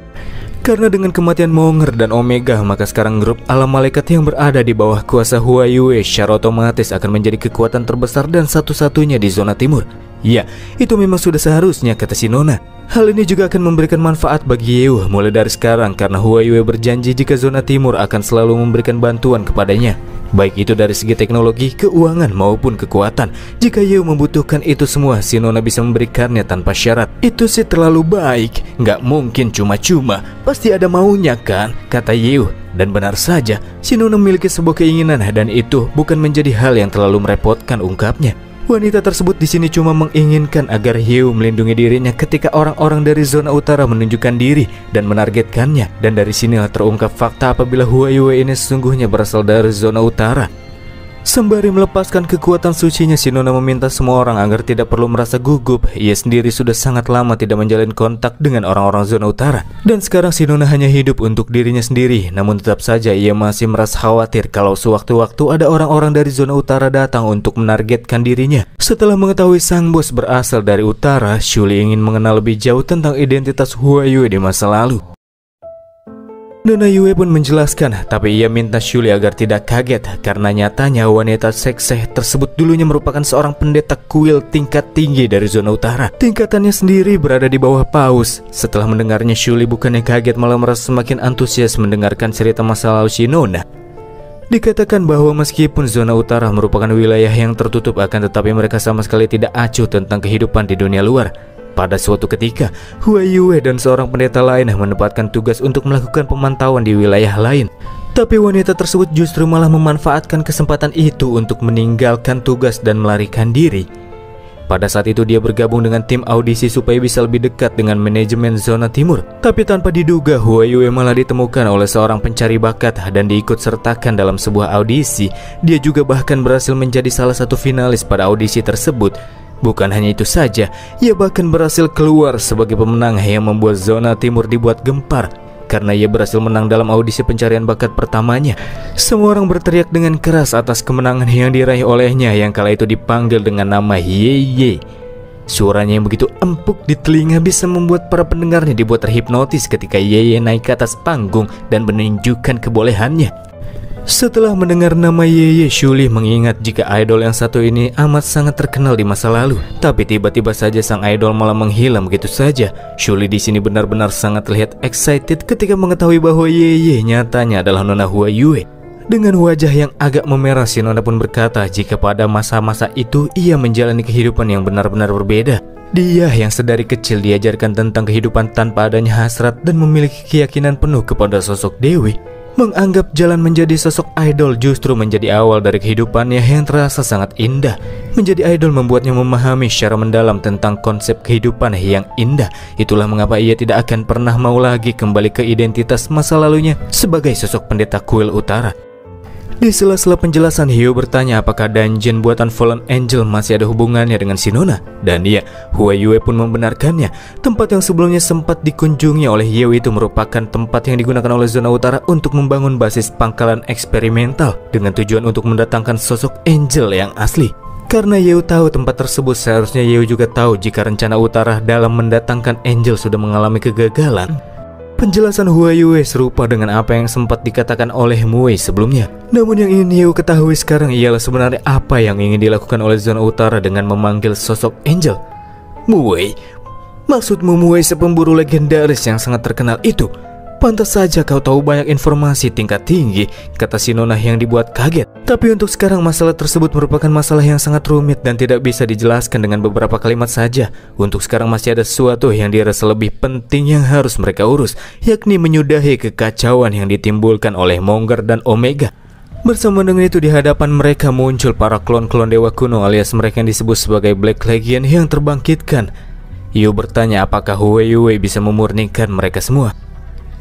S1: Karena dengan kematian Monger dan Omega, maka sekarang grup alam malaikat yang berada di bawah kuasa Huayue secara otomatis akan menjadi kekuatan terbesar dan satu-satunya di zona timur. Ya, itu memang sudah seharusnya, kata si Nona. Hal ini juga akan memberikan manfaat bagi Yeo mulai dari sekarang karena Huayue berjanji jika zona timur akan selalu memberikan bantuan kepadanya, baik itu dari segi teknologi, keuangan maupun kekuatan. Jika Yeo membutuhkan itu semua, si Nona bisa memberikannya tanpa syarat. Itu sih terlalu baik, nggak mungkin cuma-cuma, pasti ada maunya kan, kata Yeo. Dan benar saja, si Nona memiliki sebuah keinginan dan itu bukan menjadi hal yang terlalu merepotkan, ungkapnya. Wanita tersebut di sini cuma menginginkan agar Yeo melindungi dirinya ketika orang-orang dari zona utara menunjukkan diri dan menargetkannya. Dan dari sinilah terungkap fakta apabila Huayue ini sesungguhnya berasal dari zona utara. Sembari melepaskan kekuatan sucinya, si Nona meminta semua orang agar tidak perlu merasa gugup. Ia sendiri sudah sangat lama tidak menjalin kontak dengan orang-orang zona utara. Dan sekarang si Nona hanya hidup untuk dirinya sendiri. Namun tetap saja ia masih merasa khawatir kalau sewaktu-waktu ada orang-orang dari zona utara datang untuk menargetkan dirinya. Setelah mengetahui sang bos berasal dari utara, Shuli ingin mengenal lebih jauh tentang identitas Huayue di masa lalu. Nona Yue pun menjelaskan, tapi ia minta Shuli agar tidak kaget karena nyatanya wanita sekseh tersebut dulunya merupakan seorang pendeta kuil tingkat tinggi dari zona utara. Tingkatannya sendiri berada di bawah paus. Setelah mendengarnya, Shuli bukannya kaget, malah merasa semakin antusias mendengarkan cerita masa lalu si Nona. Dikatakan bahwa meskipun zona utara merupakan wilayah yang tertutup, akan tetapi mereka sama sekali tidak acuh tentang kehidupan di dunia luar. Pada suatu ketika, Huayue dan seorang pendeta lain mendapatkan tugas untuk melakukan pemantauan di wilayah lain. Tapi wanita tersebut justru malah memanfaatkan kesempatan itu untuk meninggalkan tugas dan melarikan diri. Pada saat itu dia bergabung dengan tim audisi supaya bisa lebih dekat dengan manajemen zona timur. Tapi tanpa diduga, Huayue malah ditemukan oleh seorang pencari bakat dan diikut sertakan dalam sebuah audisi. Dia juga bahkan berhasil menjadi salah satu finalis pada audisi tersebut. Bukan hanya itu saja, ia bahkan berhasil keluar sebagai pemenang yang membuat zona timur dibuat gempar karena ia berhasil menang dalam audisi pencarian bakat pertamanya. Semua orang berteriak dengan keras atas kemenangan yang diraih olehnya yang kala itu dipanggil dengan nama Yeye. Suaranya yang begitu empuk di telinga bisa membuat para pendengarnya dibuat terhipnotis ketika Yeye naik ke atas panggung dan menunjukkan kebolehannya. Setelah mendengar nama Yeye, Shuli mengingat jika idol yang satu ini amat sangat terkenal di masa lalu. Tapi tiba-tiba saja sang idol malah menghilang begitu saja. Shuli di sini benar-benar sangat terlihat excited ketika mengetahui bahwa Yeye nyatanya adalah Nona Huayue. Dengan wajah yang agak memerah, si Nona pun berkata jika pada masa-masa itu ia menjalani kehidupan yang benar-benar berbeda. Dia yang sedari kecil diajarkan tentang kehidupan tanpa adanya hasrat dan memiliki keyakinan penuh kepada sosok Dewi. Menganggap jalan menjadi sosok idol justru menjadi awal dari kehidupannya yang terasa sangat indah. Menjadi idol membuatnya memahami secara mendalam tentang konsep kehidupan yang indah. Itulah mengapa ia tidak akan pernah mau lagi kembali ke identitas masa lalunya sebagai sosok pendeta kuil utara. Di sela-sela penjelasan, Hyo bertanya apakah dungeon buatan Fallen Angel masih ada hubungannya dengan si Nona. Dan iya, Huayue pun membenarkannya. Tempat yang sebelumnya sempat dikunjungi oleh Hyo itu merupakan tempat yang digunakan oleh zona utara untuk membangun basis pangkalan eksperimental dengan tujuan untuk mendatangkan sosok Angel yang asli. Karena Yeo tahu tempat tersebut, seharusnya Yeo juga tahu jika rencana utara dalam mendatangkan Angel sudah mengalami kegagalan. Penjelasan Huayue serupa dengan apa yang sempat dikatakan oleh Mue sebelumnya. Namun yang ingin Yeo ketahui sekarang ialah sebenarnya apa yang ingin dilakukan oleh zona utara dengan memanggil sosok Angel. Mue, maksudmu Mue sepemburu legendaris yang sangat terkenal itu? Pantas saja kau tahu banyak informasi tingkat tinggi, kata si Nona yang dibuat kaget. Tapi untuk sekarang masalah tersebut merupakan masalah yang sangat rumit dan tidak bisa dijelaskan dengan beberapa kalimat saja. Untuk sekarang masih ada sesuatu yang dirasa lebih penting yang harus mereka urus, yakni menyudahi kekacauan yang ditimbulkan oleh Monger dan Omega. Bersama dengan itu di hadapan mereka muncul para klon-klon dewa kuno alias mereka yang disebut sebagai Black Legion yang terbangkitkan. Yu bertanya apakah Huayue bisa memurnikan mereka semua.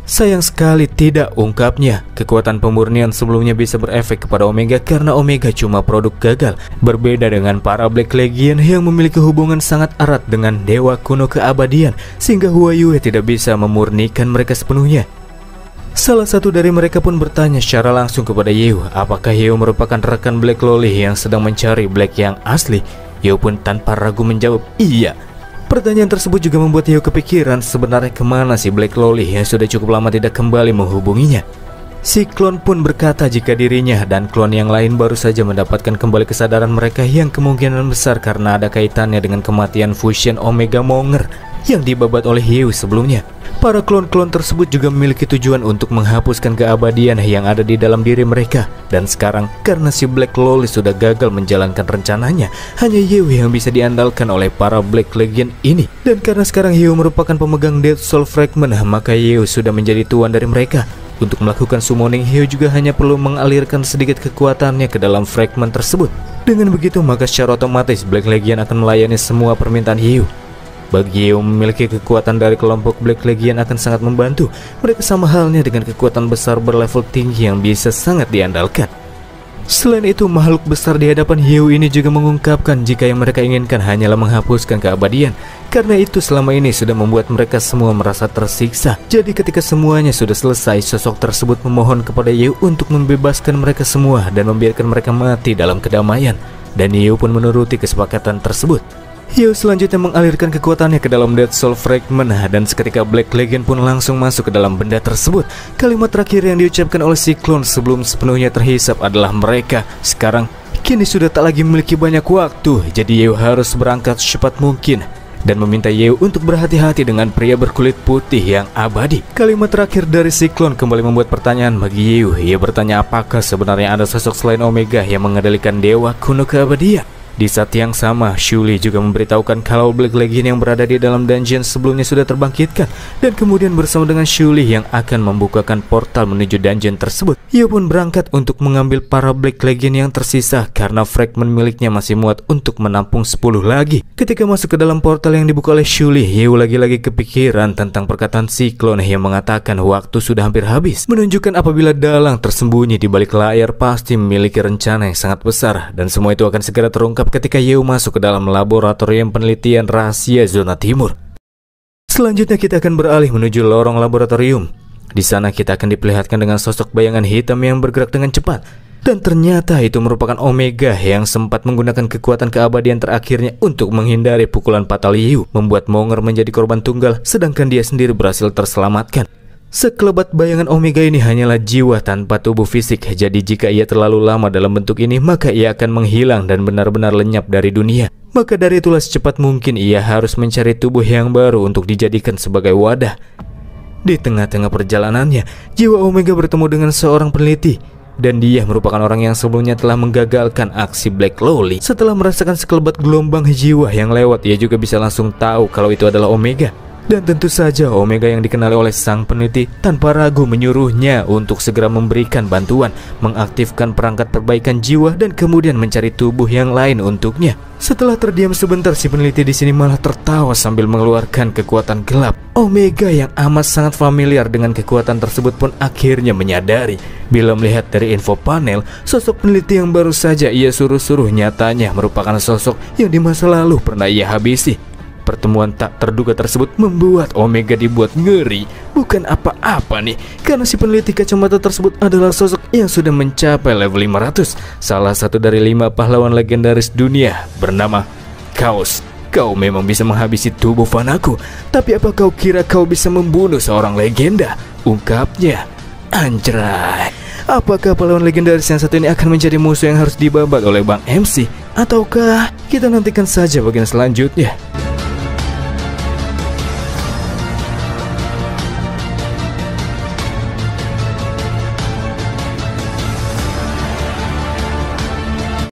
S1: Sayang sekali tidak, ungkapnya. Kekuatan pemurnian sebelumnya bisa berefek kepada Omega karena Omega cuma produk gagal. Berbeda dengan para Black Legion yang memiliki hubungan sangat erat dengan dewa kuno keabadian, sehingga Huayue tidak bisa memurnikan mereka sepenuhnya. Salah satu dari mereka pun bertanya secara langsung kepada Yeo, apakah Yeo merupakan rekan Black Loli yang sedang mencari Black yang asli. Yeo pun tanpa ragu menjawab, iya. Pertanyaan tersebut juga membuat Hyo kepikiran sebenarnya kemana si Black Loli yang sudah cukup lama tidak kembali menghubunginya. Si klon pun berkata jika dirinya dan klon yang lain baru saja mendapatkan kembali kesadaran mereka yang kemungkinan besar karena ada kaitannya dengan kematian fusion Omega Monger yang dibabat oleh Hyo sebelumnya. Para klon-klon tersebut juga memiliki tujuan untuk menghapuskan keabadian yang ada di dalam diri mereka. Dan sekarang karena si Black Loli sudah gagal menjalankan rencananya, hanya Hyo yang bisa diandalkan oleh para Black Legion ini. Dan karena sekarang Hyo merupakan pemegang Dead Soul Fragment, maka Hyo sudah menjadi tuan dari mereka. Untuk melakukan summoning, Hyo juga hanya perlu mengalirkan sedikit kekuatannya ke dalam fragment tersebut. Dengan begitu, maka secara otomatis Black Legion akan melayani semua permintaan Hyo. Bagi Hyo memiliki kekuatan dari kelompok Black Legion akan sangat membantu. Mereka sama halnya dengan kekuatan besar berlevel tinggi yang bisa sangat diandalkan. Selain itu, makhluk besar di hadapan Hyo ini juga mengungkapkan jika yang mereka inginkan hanyalah menghapuskan keabadian. Karena itu selama ini sudah membuat mereka semua merasa tersiksa. Jadi ketika semuanya sudah selesai, sosok tersebut memohon kepada Hyo untuk membebaskan mereka semua dan membiarkan mereka mati dalam kedamaian. Dan Hyo pun menuruti kesepakatan tersebut. Hyo selanjutnya mengalirkan kekuatannya ke dalam Dead Soul Fragment dan seketika Black Legion pun langsung masuk ke dalam benda tersebut. Kalimat terakhir yang diucapkan oleh si klon sebelum sepenuhnya terhisap adalah mereka sekarang kini sudah tak lagi memiliki banyak waktu. Jadi Hyo harus berangkat secepat mungkin dan meminta Hyo untuk berhati-hati dengan pria berkulit putih yang abadi. Kalimat terakhir dari si klon kembali membuat pertanyaan bagi Hyo. Ia bertanya apakah sebenarnya ada sosok selain Omega yang mengendalikan dewa kuno keabadian. Di saat yang sama, Shuli juga memberitahukan kalau Black Legion yang berada di dalam dungeon sebelumnya sudah terbangkitkan. Dan kemudian bersama dengan Shuli yang akan membukakan portal menuju dungeon tersebut. Ia pun berangkat untuk mengambil para Black Legion yang tersisa karena fragment miliknya masih muat untuk menampung 10 lagi. Ketika masuk ke dalam portal yang dibuka oleh Shuli, Hyo lagi-lagi kepikiran tentang perkataan si klon yang mengatakan waktu sudah hampir habis. Menunjukkan apabila dalang tersembunyi di balik layar pasti memiliki rencana yang sangat besar. Dan semua itu akan segera terungkap ketika Hyo masuk ke dalam laboratorium penelitian rahasia zona timur. Selanjutnya kita akan beralih menuju lorong laboratorium. Di sana kita akan diperlihatkan dengan sosok bayangan hitam yang bergerak dengan cepat. Dan ternyata itu merupakan Omega yang sempat menggunakan kekuatan keabadian terakhirnya untuk menghindari pukulan fatal Hyo, membuat Monger menjadi korban tunggal sedangkan dia sendiri berhasil terselamatkan. Sekelebat bayangan Omega ini hanyalah jiwa tanpa tubuh fisik. Jadi jika ia terlalu lama dalam bentuk ini, maka ia akan menghilang dan benar-benar lenyap dari dunia. Maka dari itulah secepat mungkin ia harus mencari tubuh yang baru untuk dijadikan sebagai wadah. Di tengah-tengah perjalanannya, jiwa Omega bertemu dengan seorang peneliti. Dan dia merupakan orang yang sebelumnya telah menggagalkan aksi Black Loli. Setelah merasakan sekelebat gelombang jiwa yang lewat, ia juga bisa langsung tahu kalau itu adalah Omega. Dan tentu saja Omega yang dikenali oleh sang peneliti tanpa ragu menyuruhnya untuk segera memberikan bantuan, mengaktifkan perangkat perbaikan jiwa dan kemudian mencari tubuh yang lain untuknya. Setelah terdiam sebentar, si peneliti di sini malah tertawa sambil mengeluarkan kekuatan gelap. Omega yang amat sangat familiar dengan kekuatan tersebut pun akhirnya menyadari bila melihat dari info panel, sosok peneliti yang baru saja ia suruh-suruh nyatanya merupakan sosok yang di masa lalu pernah ia habisi. Pertemuan tak terduga tersebut membuat Omega dibuat ngeri. Bukan apa-apa nih, karena si peneliti kacamata tersebut adalah sosok yang sudah mencapai level 500. Salah satu dari 5 pahlawan legendaris dunia bernama Chaos. Kau memang bisa menghabisi tubuh fanaku, tapi apa kau kira kau bisa membunuh seorang legenda? Ungkapnya. Anjray. Apakah pahlawan legendaris yang satu ini akan menjadi musuh yang harus dibabat oleh Bang MC? Ataukah kita nantikan saja bagian selanjutnya?